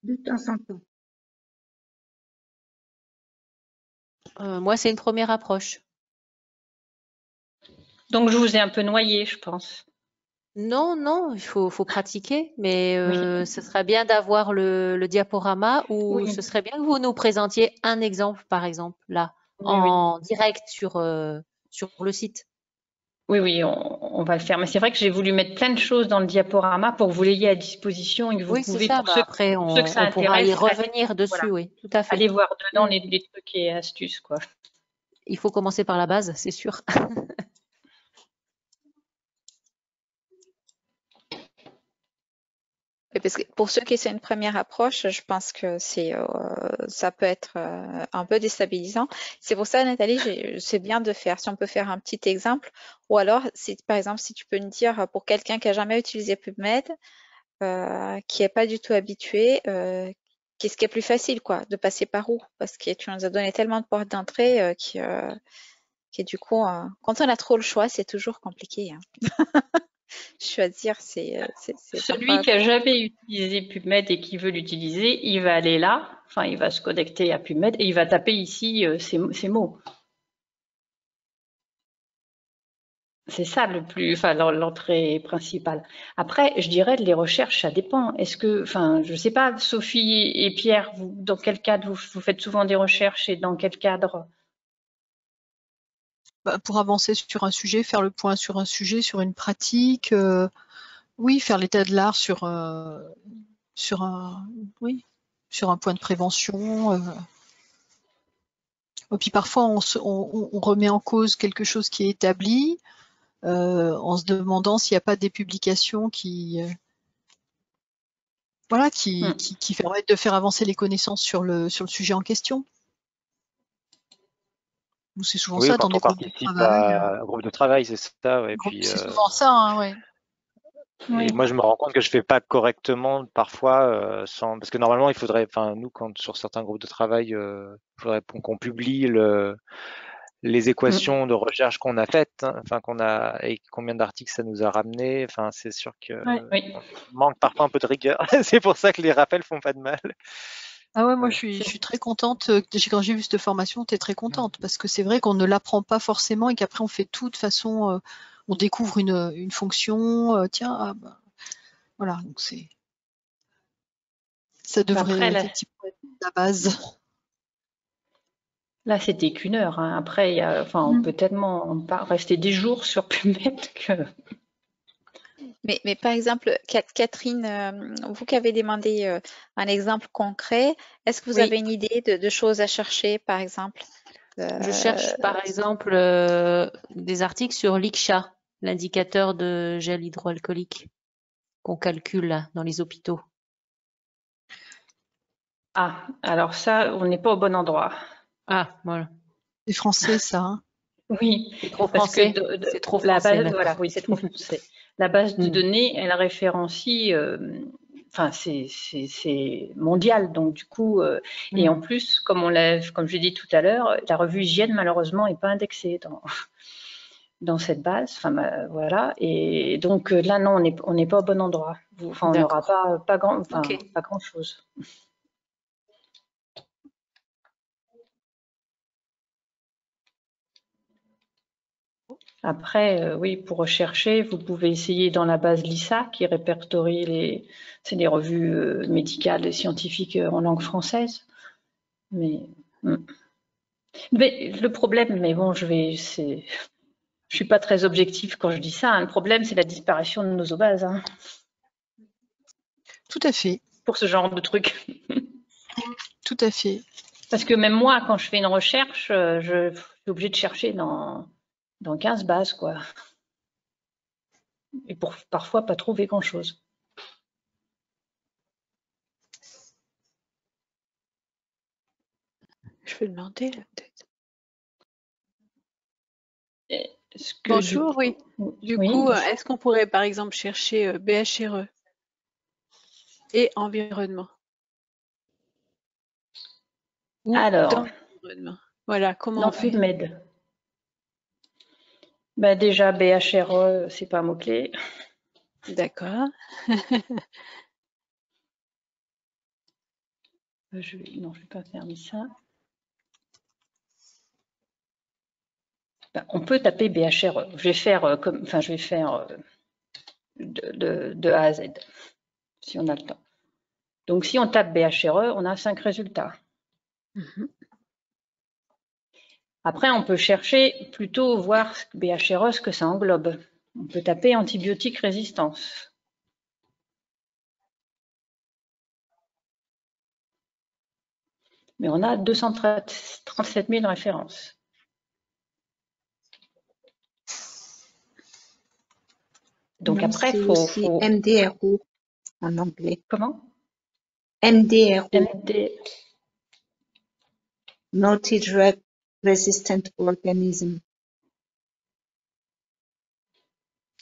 F: De temps en temps.
G: Moi, c'est une première approche.
B: Donc je vous ai un peu noyé, je pense.
G: Non, non, il faut pratiquer, mais ce serait bien d'avoir le diaporama ou
B: Oui.
G: ce serait bien que vous nous présentiez un exemple, par exemple, là,
B: Oui,
G: en direct sur le site.
B: oui, on va le faire. Mais c'est vrai que j'ai voulu mettre plein de choses dans le diaporama pour que vous l'ayez à disposition et que vous
G: Oui, c'est
B: pouvez,
G: ça.
B: pour
G: Bah,
B: ceux,
G: après,
B: pour ceux que ça
G: on pourra y
B: intéresse,
G: revenir dessus,
B: voilà,
G: oui, tout à fait.
B: allez voir dedans
G: Mm.
B: les trucs et astuces, quoi.
G: Il faut commencer par la base, c'est sûr.
C: Oui, parce que pour ceux qui c'est une première approche, je pense que ça peut être un peu déstabilisant. C'est pour ça, Nathalie, c'est bien de faire, si on peut faire un petit exemple, ou alors, par exemple, si tu peux me dire pour quelqu'un qui a jamais utilisé PubMed, qui est pas du tout habitué, qu'est-ce qui est plus facile, quoi, de passer par où? Parce que tu nous as donné tellement de portes d'entrée qui du coup, quand on a trop le choix, c'est toujours compliqué, hein. Choisir, c'est
B: Celui
C: parfois.
B: qui a jamais utilisé PubMed et qui veut l'utiliser, il va aller là, enfin, il va se connecter à PubMed et il va taper ici ces mots. C'est ça l'entrée principale. Après, je dirais les recherches, ça dépend. Je sais pas, Sophie et Pierre, dans quel cadre vous faites souvent des recherches et dans quel cadre?
D: Bah, pour avancer sur un sujet, faire le point sur un sujet, sur une pratique, oui, faire l'état de l'art sur un point de prévention. Et puis parfois on remet en cause quelque chose qui est établi, en se demandant s'il n'y a pas des publications qui permettent de faire avancer les connaissances sur le sujet en question. C'est souvent ça dans
E: quand
D: des
E: on
D: groupes de
E: participe
D: travail.
E: à un groupe de travail, c'est ça. Ouais, puis,
D: C'est souvent ça, hein, ouais.
E: et moi, je me rends compte que je fais pas correctement parfois, parce que normalement, il faudrait, enfin, nous, sur certains groupes de travail, il faudrait qu'on publie les équations de recherche qu'on a faites, hein, enfin, qu'on a, et combien d'articles ça nous a ramené. Enfin, c'est sûr que
B: Oui.
E: on manque parfois un peu de rigueur. C'est pour ça que les rappels font pas de mal.
D: Ah ouais, moi je suis très contente. Quand j'ai vu cette formation, j'étais très contente parce que c'est vrai qu'on ne l'apprend pas forcément et qu'après on fait tout de façon, on découvre une fonction, voilà, donc ça devrait effectivement être la base.
B: Là, c'était qu'une heure, hein. Après, on peut tellement rester des jours sur PubMed que.
C: Mais par exemple, Catherine, vous qui avez demandé un exemple concret, est-ce que vous
G: Oui.
C: avez une idée de choses à chercher, par exemple?
G: Je cherche par exemple des articles sur l'ICSHA, l'indicateur de gel hydroalcoolique qu'on calcule là, dans les hôpitaux.
B: Ah, alors ça, on n'est pas au bon endroit.
G: Ah, voilà.
D: C'est français ça, hein.
B: Oui,
G: C'est trop
B: parce
G: français.
B: que
G: C'est trop
B: la
G: français
B: base,
G: maintenant.
B: voilà, oui, c'est trop français. La base de
G: Mm.
B: données, elle référencie, c'est mondial, donc du coup, et en plus, comme je l'ai dit tout à l'heure, la revue Hygiène malheureusement n'est pas indexée dans cette base. Enfin, voilà, et donc là non, on n'est pas au bon endroit. On n'aura pas grand chose. Après, oui, pour rechercher, vous pouvez essayer dans la base LISA qui répertorie c'est des revues médicales et scientifiques en langue française. Mais le problème, mais bon, je suis pas très objective quand je dis ça, hein. Le problème, c'est la disparition de nos obases, hein,
D: Tout à fait,
B: pour ce genre de truc.
D: tout à fait.
B: Parce que même moi, quand je fais une recherche, je suis obligée de chercher dans 15 bases, quoi. Et pour parfois pas trouver grand-chose.
H: Je peux demander là peut-être.
F: Bonjour, oui. Du coup,
B: bonjour.
F: est-ce qu'on pourrait par exemple chercher BHRE et environnement? Ou
B: Alors,
F: dans l'environnement. Voilà, comment
B: dans
F: on fait?
B: PubMed. Ben déjà, BHRE, c'est pas un mot-clé.
F: D'accord.
B: Non, je vais pas faire ça. Ben, on peut taper BHRE. Je vais faire de A à Z, si on a le temps. Donc, si on tape BHRE, on a 5 résultats. Après, on peut chercher plutôt voir BHRE, ce que ça englobe. On peut taper antibiotique résistance. Mais on a 237 000 références. Donc après, il faut...
F: MDRO en anglais.
B: Comment?
F: MDRO.
B: MD...
F: Multi-drug resistant organism.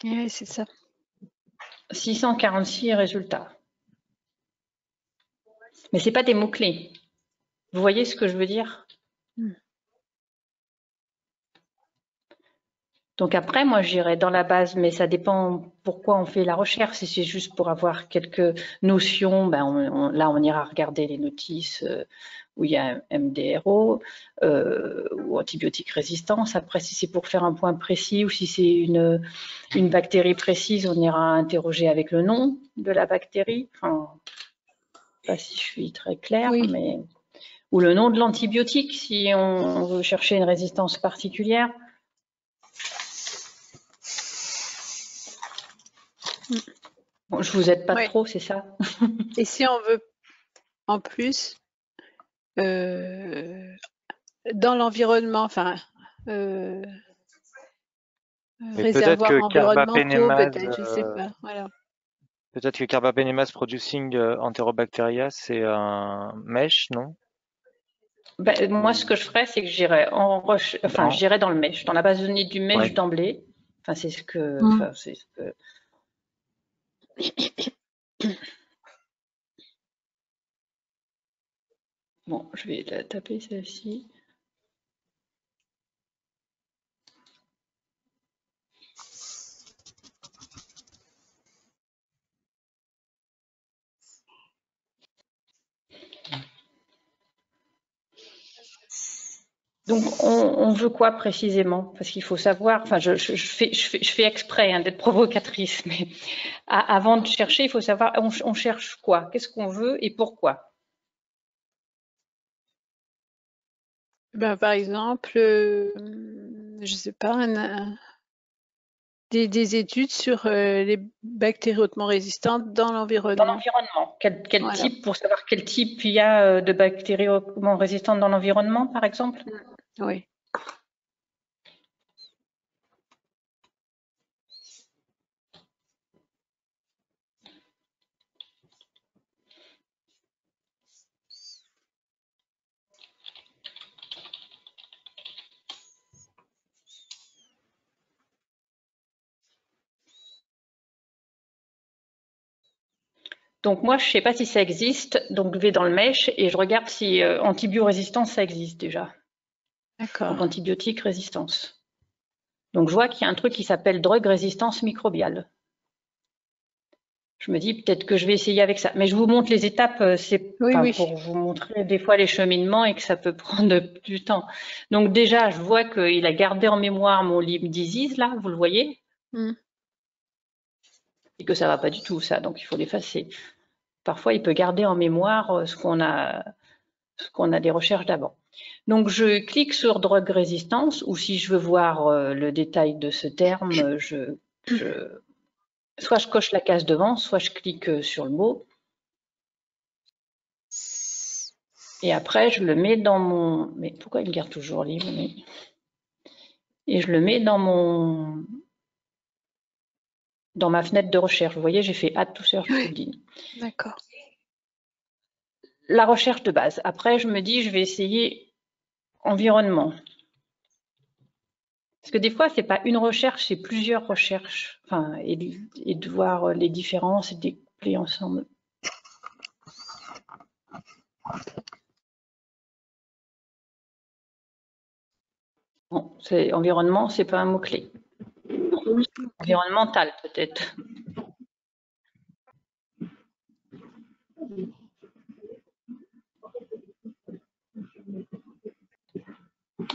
H: Oui, c'est ça.
B: 646 résultats. Mais ce n'est pas des mots-clés. Vous voyez ce que je veux dire? Donc après, moi, j'irai dans la base, mais ça dépend pourquoi on fait la recherche. Si c'est juste pour avoir quelques notions, ben là, on ira regarder les notices où il y a MDRO ou antibiotique résistance. Après, si c'est pour faire un point précis ou si c'est une bactérie précise, on ira interroger avec le nom de la bactérie. Enfin, je ne sais pas si je suis très claire,
H: Oui.
B: mais ou le nom de l'antibiotique si on veut chercher une résistance particulière. Bon, je vous aide pas trop, c'est ça?
F: Et si on veut en plus dans l'environnement, enfin réservoirs environnementaux, peut-être, je sais pas. Voilà.
E: Peut-être que Carbapenemas producing Enterobacteria, c'est un mesh, non?
B: Ben, moi, ce que je ferais, c'est que j'irais j'irais dans le mesh, dans la base de données du mesh d'emblée. Enfin, c'est ce que. Bon, je vais la taper celle-ci. Donc, on veut quoi précisément? Parce qu'il faut savoir, enfin, je fais exprès d'être provocatrice, mais avant de chercher, il faut savoir, on cherche quoi? Qu'est-ce qu'on veut et pourquoi?
F: Ben, par exemple, je sais pas, des études sur les bactéries hautement résistantes dans l'environnement.
B: Dans l'environnement. Quel type, pour savoir quel type il y a de bactéries hautement résistantes dans l'environnement, par exemple?
F: Oui.
B: Donc moi, je ne sais pas si ça existe, donc je vais dans le mesh et je regarde si antibiorésistance, ça existe déjà.
F: D'accord.
B: Donc antibiotique résistance. Donc je vois qu'il y a un truc qui s'appelle drogue résistance microbiale. Je me dis peut-être que je vais essayer avec ça. Mais je vous montre les étapes, c'est pour vous montrer des fois les cheminements et que ça peut prendre du temps. Donc déjà, je vois qu'il a gardé en mémoire mon Lyme disease, là, vous le voyez? Et que ça ne va pas du tout, ça, donc il faut l'effacer. Parfois, il peut garder en mémoire ce qu'on a ce qu'on a des recherches d'avant. Donc, je clique sur drogue résistance, ou si je veux voir le détail de ce terme, soit je coche la case devant, soit je clique sur le mot. Et après, je le mets dans mon... Mais pourquoi il me garde toujours libre Et je le mets dans ma fenêtre de recherche. Vous voyez, j'ai fait Add to Search Plugin.
H: D'accord.
B: La recherche de base. Après, je me dis, je vais essayer environnement. Parce que des fois, c'est pas une recherche, c'est plusieurs recherches. Enfin, et de voir les différences et de les coupler ensemble. Bon, environnement, c'est pas un mot-clé. Environnemental, peut-être.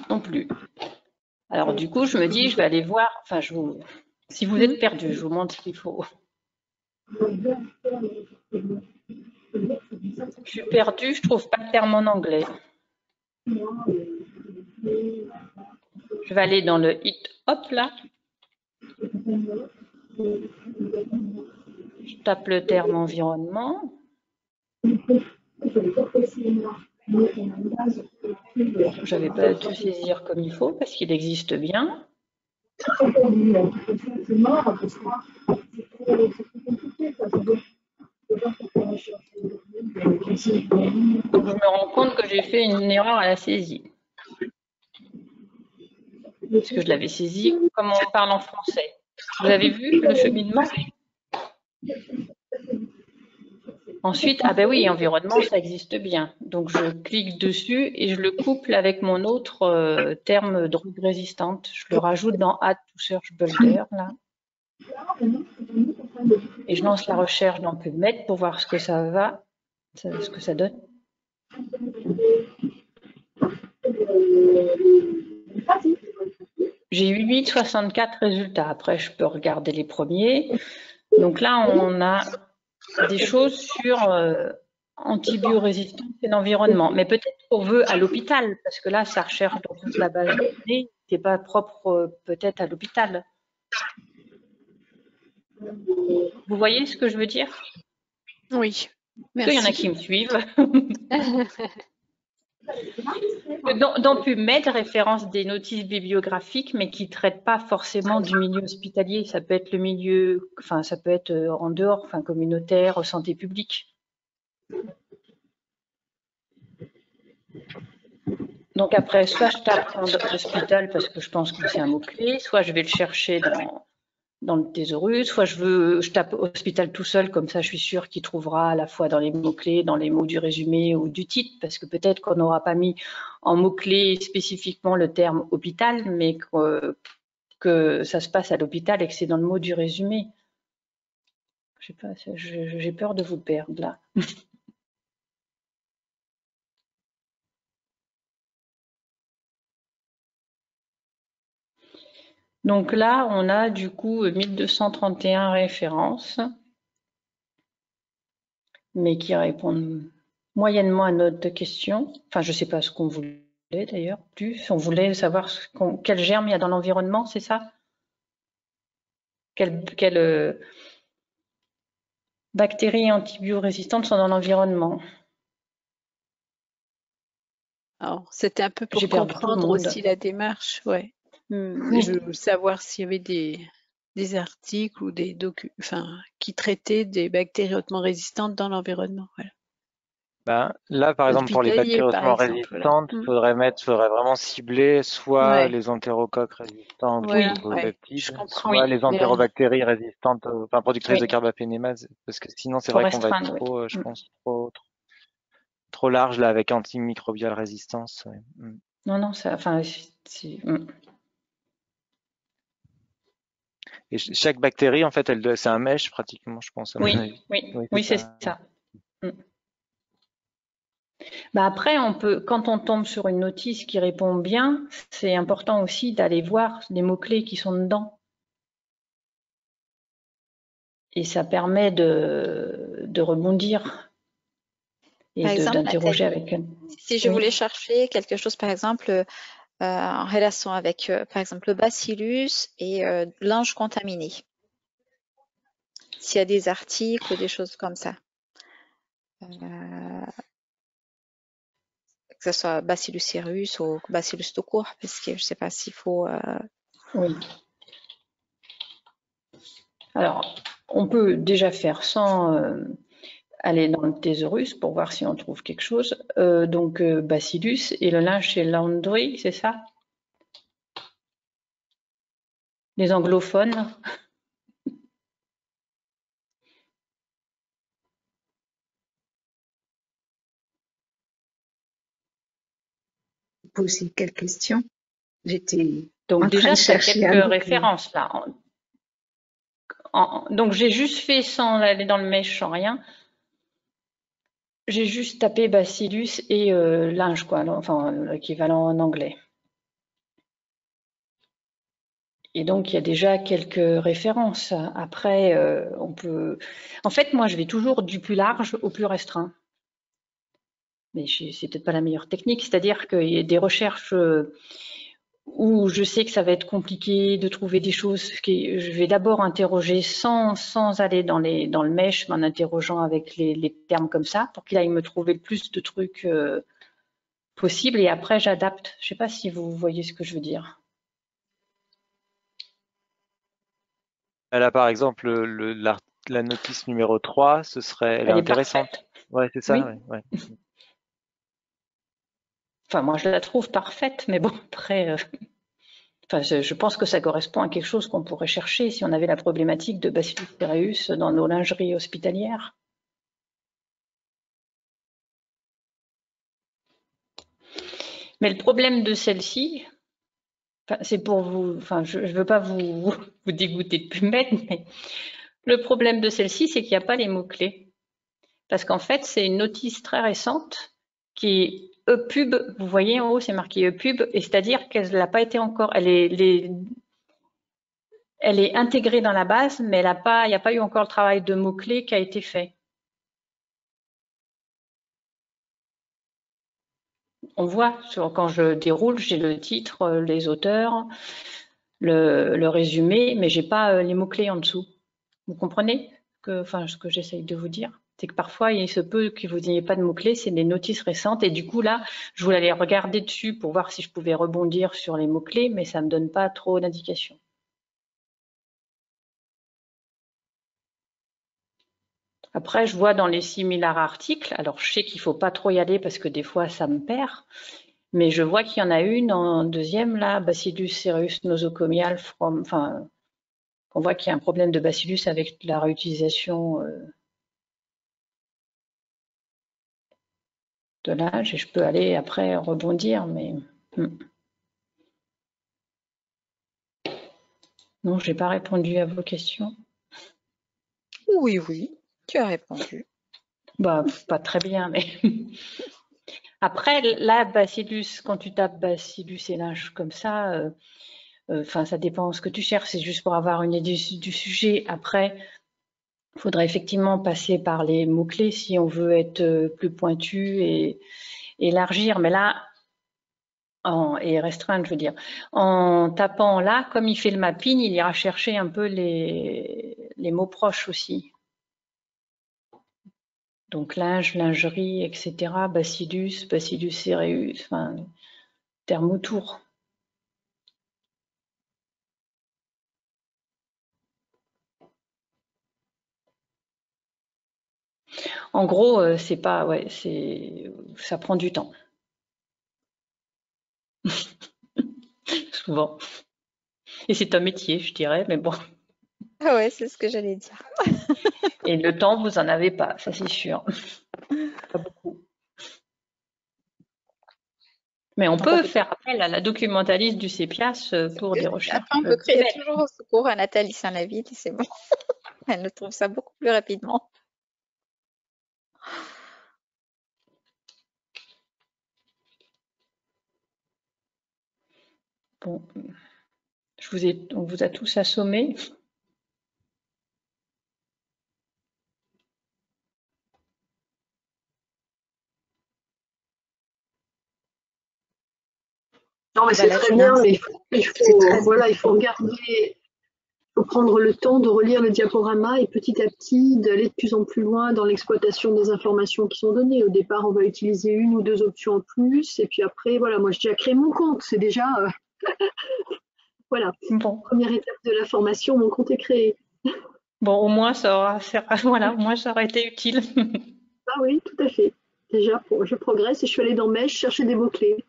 B: Non plus. Alors, du coup, je me dis, je vais aller voir. Enfin, si vous êtes perdu, je vous montre ce qu'il faut. Je suis perdue, je trouve pas le terme en anglais. Je vais aller dans le hit hop là. Je tape le terme environnement. Je n'avais pas tout saisir comme il faut parce qu'il existe bien. Donc, je me rends compte que j'ai fait une erreur à la saisie. Parce que je l'avais saisi comme on parle en français. Vous avez vu le cheminement? Ensuite, ah ben oui, environnement, ça existe bien. Donc, je clique dessus et je le couple avec mon autre terme drogue résistante. Je le rajoute dans Add to Search Builder, là. Et je lance la recherche dans PubMed pour voir ce que ça va, ce que ça donne. J'ai eu 864 résultats. Après, je peux regarder les premiers. Donc là, on a des choses sur antibiorésistance et l'environnement. Mais peut-être qu'on veut à l'hôpital, parce que là, ça recherche dans toute la base de données. C'est pas propre peut-être à l'hôpital. Vous voyez ce que je veux dire?
H: Oui,
B: Parce qu'il y en a qui me suivent. Dans PubMed, référence des notices bibliographiques, mais qui ne traitent pas forcément du milieu hospitalier. Ça peut être le milieu, enfin, ça peut être en dehors, enfin, communautaire, santé publique. Donc après, soit je tape hospital parce que je pense que c'est un mot-clé, soit je vais le chercher dans le thésaurus, soit je tape hospital tout seul, comme ça je suis sûre qu'il trouvera à la fois dans les mots-clés, dans les mots du résumé ou du titre, parce que peut-être qu'on n'aura pas mis en mots-clés spécifiquement le terme hôpital, mais que ça se passe à l'hôpital et que c'est dans le mot du résumé. Je sais pas, j'ai peur de vous perdre là. Donc là, on a du coup 1231 références, mais qui répondent moyennement à notre question. Enfin, je ne sais pas ce qu'on voulait d'ailleurs. Plus, on voulait savoir quel germe il y a dans l'environnement, c'est ça? Quelles bactéries antibiorésistantes sont dans l'environnement?
H: Alors, c'était un peu pour
B: J'ai perdu tout le
H: comprendre
B: monde.
H: aussi la démarche, ouais. Je veux savoir s'il y avait des articles ou des qui traitaient des bactéries hautement résistantes dans l'environnement. Voilà.
E: Ben, là, par exemple, pour les
H: Hospitalier,
E: bactéries
H: par
E: hautement
H: exemple,
E: résistantes,
H: voilà.
E: faudrait vraiment cibler soit
H: Ouais.
E: les entérocoques résistantes
H: Voilà,
E: aux
H: ouais,
E: peptides,
H: je comprends.
E: soit les entérobactéries résistantes, enfin productrices
B: Oui.
E: de carbapénémase, parce que sinon c'est
B: Faut
E: vrai qu'on va être
B: restreindre,
E: trop,
B: oui.
E: je pense, trop large là avec antimicrobial résistance. Ouais.
B: Non, ça, enfin,
E: Et chaque bactérie, en fait, c'est un mesh pratiquement, je pense. À mon avis.
B: Oui, c'est ça. Bah après, quand on tombe sur une notice qui répond bien, c'est important aussi d'aller voir les mots-clés qui sont dedans. Et ça permet de rebondir. et
C: Par exemple,
B: d'interroger
C: Nathalie,
B: avec eux.
C: si je
B: Oui.
C: voulais chercher quelque chose, par exemple, en relation avec, par exemple, le bacillus et linge contaminé, s'il y a des articles ou des choses comme ça, que ce soit Bacillus cereus ou Bacillus tout court, parce que je ne sais pas s'il faut.
B: Oui. Alors, on peut déjà faire sans aller dans le thésaurus pour voir si on trouve quelque chose. Donc, Bacillus et le linge chez Laundry, c'est ça? Les anglophones.
I: Poser quelques questions. J'étais
B: Donc
I: en train
B: déjà,
I: de
B: tu as
I: chercher un
B: quelques
I: bouquin.
B: références là. Donc j'ai juste fait sans aller dans le mèche, sans rien. J'ai juste tapé Bacillus et linge, quoi, enfin l'équivalent en anglais. Et donc il y a déjà quelques références. Après, on peut. En fait, moi, je vais toujours du plus large au plus restreint. Mais c'est peut-être pas la meilleure technique. C'est-à-dire qu'il y a des recherches où je sais que ça va être compliqué de trouver des choses. Je vais d'abord interroger sans aller dans le mèche, mais en interrogeant avec les termes comme ça, pour qu'il aille me trouver le plus de trucs possible. Et après, j'adapte. Je ne sais pas si vous voyez ce que je veux dire.
E: Là, par exemple, la notice numéro 3, elle est
B: Elle est
E: intéressante.
B: parfaite.
E: Ouais, c'est ça.
B: Oui.
E: Ouais.
B: Enfin, moi, je la trouve parfaite, mais bon, après, enfin, je pense que ça correspond à quelque chose qu'on pourrait chercher si on avait la problématique de Bacillus cereus dans nos lingeries hospitalières. Mais le problème de celle-ci, c'est pour vous, enfin, je ne veux pas vous dégoûter de plus bête, mais le problème de celle-ci, c'est qu'il n'y a pas les mots-clés. Parce qu'en fait, c'est une notice très récente qui est EPUB. Vous voyez en haut, c'est marqué EPUB, et c'est-à-dire qu'elle n'a pas été encore, elle est intégrée dans la base, mais il n'y a pas eu encore le travail de mots-clés qui a été fait. On voit, quand je déroule, j'ai le titre, les auteurs, le résumé, mais j'ai pas les mots-clés en dessous. Vous comprenez ce que j'essaye de vous dire? C'est que parfois, il se peut que vous n'ayez pas de mots-clés, c'est des notices récentes. Et du coup, là, je voulais aller regarder dessus pour voir si je pouvais rebondir sur les mots-clés, mais ça ne me donne pas trop d'indications. Après, je vois dans les similaires articles, alors je sais qu'il ne faut pas trop y aller parce que des fois, ça me perd, mais je vois qu'il y en a une en deuxième, là, Bacillus cereus nosocomial, on voit qu'il y a un problème de bacillus avec la réutilisation de l'âge, et je peux aller après rebondir, mais non, je n'ai pas répondu à vos questions.
C: Oui, tu as répondu.
B: Bah, pas très bien, mais après, là, bacillus, quand tu tapes bacillus et linge comme ça, ça dépend ce que tu cherches, c'est juste pour avoir une idée du sujet. Après, il faudrait effectivement passer par les mots-clés si on veut être plus pointu et élargir. Mais là, et restreindre, je veux dire, en tapant là, comme il fait le mapping, il ira chercher un peu les mots proches aussi. Donc linge, lingerie, etc. Bacillus, Bacillus cereus, enfin, terme autour. En gros, c'est pas, ouais, ça prend du temps. Souvent. Et c'est un métier, je dirais, mais bon.
C: Ah ouais, c'est ce que j'allais dire.
B: Et le temps, vous en avez pas, ça c'est sûr. Pas beaucoup. Mais on peut faire appel à la documentaliste du CEPIAS pour des recherches.
C: Après, on peut créer toujours au secours à Nathalie Saint-Laville, c'est bon. Elle nous trouve ça beaucoup plus rapidement.
B: Bon, on vous a tous assommés.
J: Non, mais c'est très bien, mais il faut regarder, il faut prendre le temps de relire le diaporama et petit à petit d'aller de plus en plus loin dans l'exploitation des informations qui sont données. Au départ, on va utiliser une ou deux options en plus, et puis après, voilà, moi j'ai déjà créé mon compte, c'est déjà, voilà,
B: Bon.
J: Première étape de la formation, mon compte est créé.
B: Bon, au moins ça aura, voilà, au moins ça aurait été utile.
J: Ah oui, tout à fait. Déjà, je progresse et je suis allée dans Mesh chercher des mots-clés.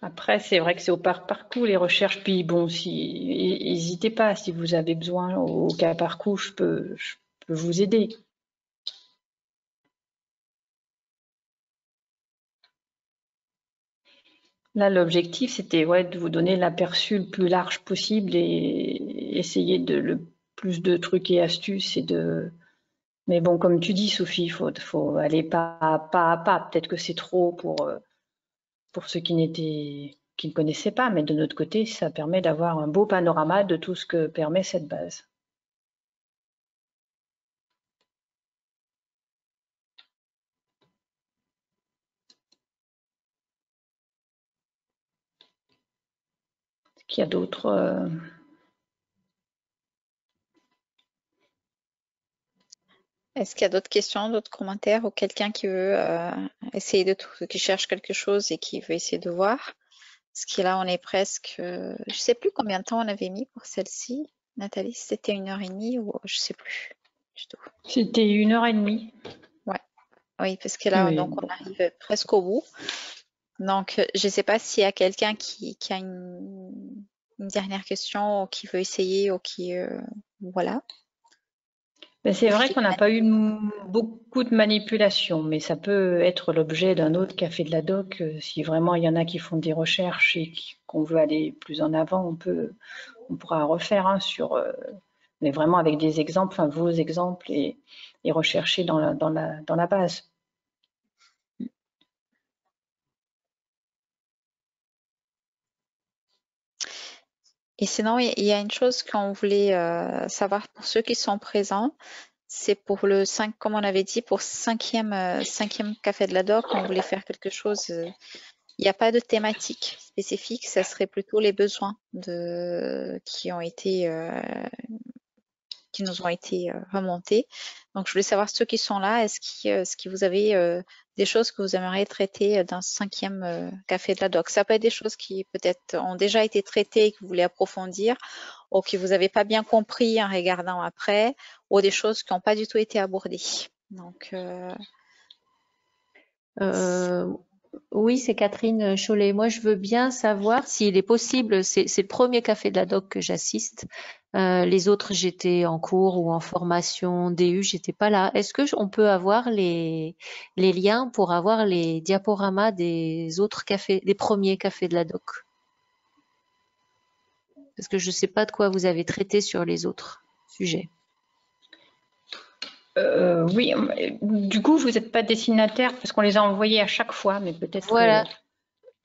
B: Après, c'est vrai que c'est au par coup les recherches. Puis bon, n'hésitez pas, si vous avez besoin au cas par coup, je peux vous aider. Là, l'objectif, c'était de vous donner l'aperçu le plus large possible et essayer de le plus de trucs et astuces Mais bon, comme tu dis, Sophie, il faut aller pas à pas. Peut-être que c'est trop pour ceux qui ne connaissaient pas, mais de notre côté, ça permet d'avoir un beau panorama de tout ce que permet cette base. Est-ce qu'il y a d'autres
C: Est-ce qu'il y a d'autres questions, d'autres commentaires ou quelqu'un qui veut essayer qui cherche quelque chose et qui veut essayer de voir? Parce que là, on est presque, je sais plus combien de temps on avait mis pour celle-ci. Nathalie, c'était 1h30 ou je sais plus du tout.
B: C'était 1h30.
C: Ouais. Oui, parce que là, donc on arrive presque au bout. Donc, je ne sais pas s'il y a quelqu'un qui a une dernière question ou qui veut essayer ou qui, voilà.
B: C'est vrai qu'on n'a pas eu beaucoup de manipulation, mais ça peut être l'objet d'un autre café de la doc. Si vraiment il y en a qui font des recherches et qu'on veut aller plus en avant, on pourra refaire mais vraiment avec des exemples, enfin vos exemples et rechercher dans la base.
C: Et sinon, il y a une chose qu'on voulait savoir pour ceux qui sont présents, c'est pour le 5, comme on avait dit, pour cinquième café de la doc, on voulait faire quelque chose. Il n'y a pas de thématique spécifique, ça serait plutôt les besoins qui nous ont été remontés. Donc, je voulais savoir ceux qui sont là, est-ce que vous avez des choses que vous aimeriez traiter dans ce cinquième café de la doc? Ça peut être des choses qui peut-être ont déjà été traitées et que vous voulez approfondir, ou que vous n'avez pas bien compris en regardant après, ou des choses qui n'ont pas du tout été abordées. Donc,
G: oui, c'est Catherine Chollet. Moi, je veux bien savoir s'il est possible, c'est le premier café de la doc que j'assiste. Les autres, j'étais en cours ou en formation DU, j'étais pas là. Est-ce que on peut avoir les liens pour avoir les diaporamas des autres cafés, des premiers cafés de la doc? Parce que je ne sais pas de quoi vous avez traité sur les autres sujets.
B: Oui, du coup, vous n'êtes pas destinataire parce qu'on les a envoyés à chaque fois, mais peut-être
G: voilà.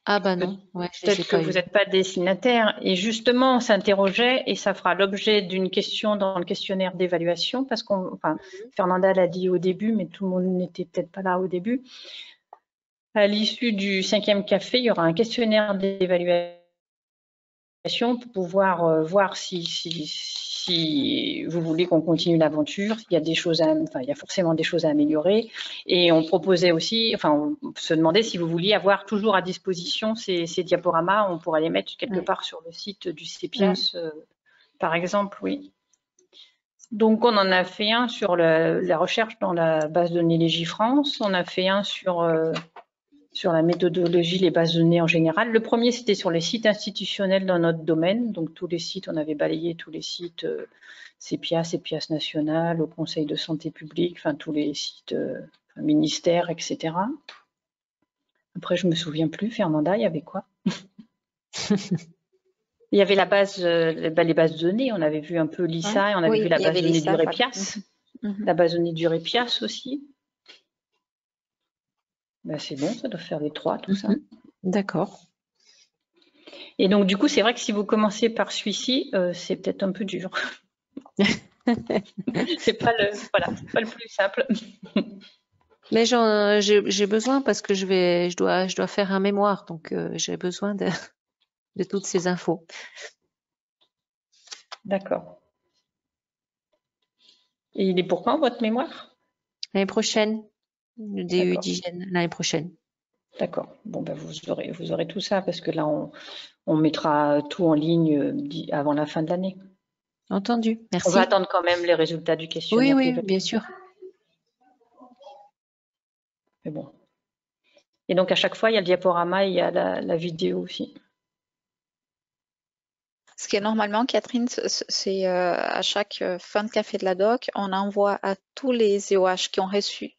G: Ah bah non, ouais,
B: peut-être que vous n'êtes pas destinataire. Et justement, on s'interrogeait et ça fera l'objet d'une question dans le questionnaire d'évaluation parce Fernanda l'a dit au début, mais tout le monde n'était peut-être pas là au début. À l'issue du 5e café, il y aura un questionnaire d'évaluation pour pouvoir voir si vous voulez qu'on continue l'aventure. Il y a il y a forcément des choses à améliorer. Et on proposait aussi, on se demandait si vous vouliez avoir toujours à disposition ces diaporamas. On pourrait les mettre quelque part sur le site du CEPIAS, par exemple, oui. Donc, on en a fait un sur la recherche dans la base de données Légifrance. On a fait un sur la méthodologie, les bases de données en général. Le premier, c'était sur les sites institutionnels dans notre domaine. Donc, tous les sites, on avait balayé tous les sites CEPIAS national, au Conseil de santé publique, tous les sites ministères, etc. Après, je ne me souviens plus. Fernanda, il y avait quoi? Il y avait la base, les bases de données. On avait vu un peu l'ISA et on avait vu la base de données du REPIAS. La base de données du REPIAS aussi. Ben, c'est bon, ça doit faire les 3, tout ça.
G: D'accord.
B: Et donc, du coup, c'est vrai que si vous commencez par celui-ci, c'est peut-être un peu dur. C'est pas le plus simple.
G: Mais j'ai besoin parce que je dois faire un mémoire, donc j'ai besoin de toutes ces infos.
B: D'accord. Et il est pour quand votre mémoire?
G: L'année prochaine, le DU
B: D'accord.
G: d'hygiène l'année prochaine.
B: D'accord. Bon, ben vous aurez tout ça parce que là, on mettra tout en ligne avant la fin de l'année.
G: Entendu,
B: On
G: merci.
B: va attendre quand même les résultats du
G: Oui,
B: questionnaire.
G: oui, bien sûr.
B: Mais bon. Et donc, à chaque fois, il y a le diaporama et il y a la vidéo aussi.
C: Ce qui est normalement, Catherine, c'est à chaque fin de café de la doc, on envoie à tous les EOH qui ont reçu,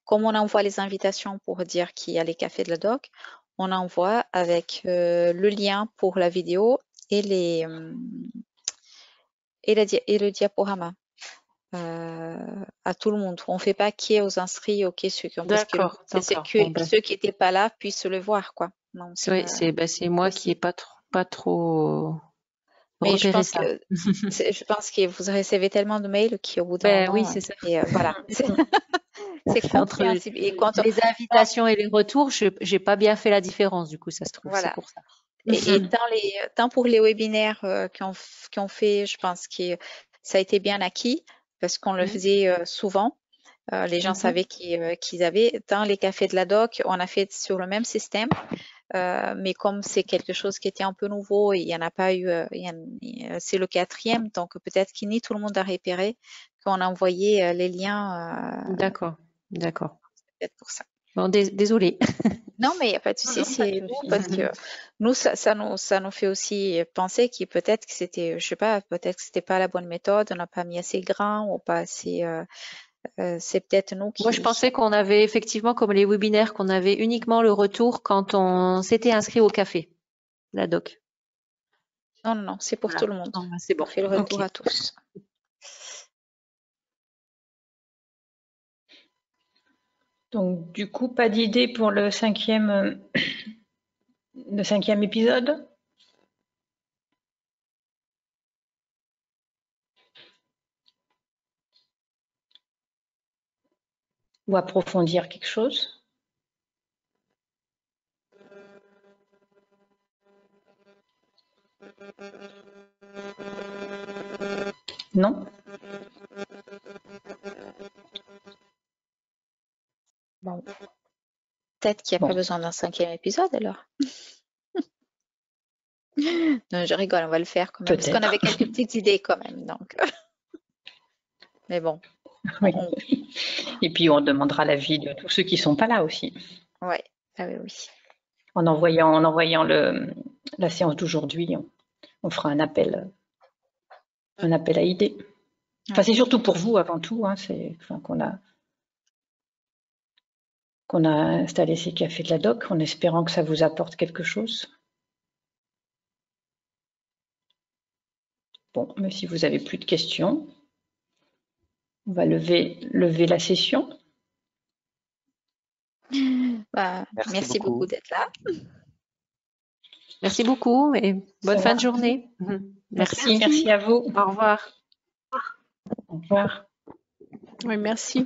C: comme on envoie les invitations pour dire qu'il y a les cafés de la doc, on envoie avec le lien pour la vidéo et le diaporama à tout le monde. On ne fait pas qui est aux inscrits, ok, ceux qui ont parce que
G: D'accord,
C: c'est
G: d'accord.
C: que
G: Bon, ben,
C: ceux qui n'étaient pas là puissent le voir, quoi. Donc,
G: oui, c'est moi qui ai pas trop
C: mais je
G: repéré
C: pense
G: ça.
C: que je pense que vous recevez tellement de mails qu'au bout d'un
G: Ben oui,
C: moment,
G: c'est ça.
C: et voilà, c'est
G: Entre
C: compréhensible. Et quand on,
G: les invitations et les retours, j'ai pas bien fait la différence, du coup, ça se trouve, c'est
C: voilà.
G: pour ça.
C: Et tant pour les webinaires qui ont fait, je pense que ça a été bien acquis parce qu'on le faisait souvent. Les gens savaient qu'ils avaient. Dans les cafés de la doc, on a fait sur le même système. Mais comme c'est quelque chose qui était un peu nouveau, il n'y en a pas eu, c'est le 4e, donc peut-être que ni tout le monde a repéré qu'on a envoyé les liens.
G: D'accord, d'accord.
C: C'est peut-être pour ça.
G: Bon, désolée.
C: Non, mais il n'y a pas de souci, c'est nous, parce que nous, ça nous fait aussi penser que peut-être que c'était, je sais pas, peut-être que c'était pas la bonne méthode, on n'a pas mis assez grand ou pas assez. C'est peut-être nous
G: Moi, je pensais qu'on avait effectivement, comme les webinaires, qu'on avait uniquement le retour quand on s'était inscrit au café, la doc.
C: Non, non, non, c'est pour
G: Voilà.
C: tout le monde.
G: Non, c'est bon.
C: On fait le retour
G: Ok.
C: à tous.
B: Donc, du coup, pas d'idée pour le 5e épisode? Ou approfondir quelque chose? Non?
C: Bon. Peut-être qu'il n'y a pas besoin d'un 5e épisode alors. Non, je rigole, on va le faire quand même. Parce qu'on avait quelques petites idées quand même. Donc. Mais bon.
B: Oui. Et puis on demandera l'avis de tous ceux qui ne sont pas là aussi.
C: Ouais. Ah oui, oui.
B: En envoyant la séance d'aujourd'hui, on fera un appel à idées. Enfin, c'est surtout pour vous avant tout, hein, qu'on a installé ces cafés de la doc en espérant que ça vous apporte quelque chose. Bon, mais si vous avez plus de questions, on va lever la session.
C: Bah, merci beaucoup d'être là.
G: Merci beaucoup et bonne fin de journée.
B: Merci à vous.
G: Au revoir.
B: Au revoir.
H: Oui, merci.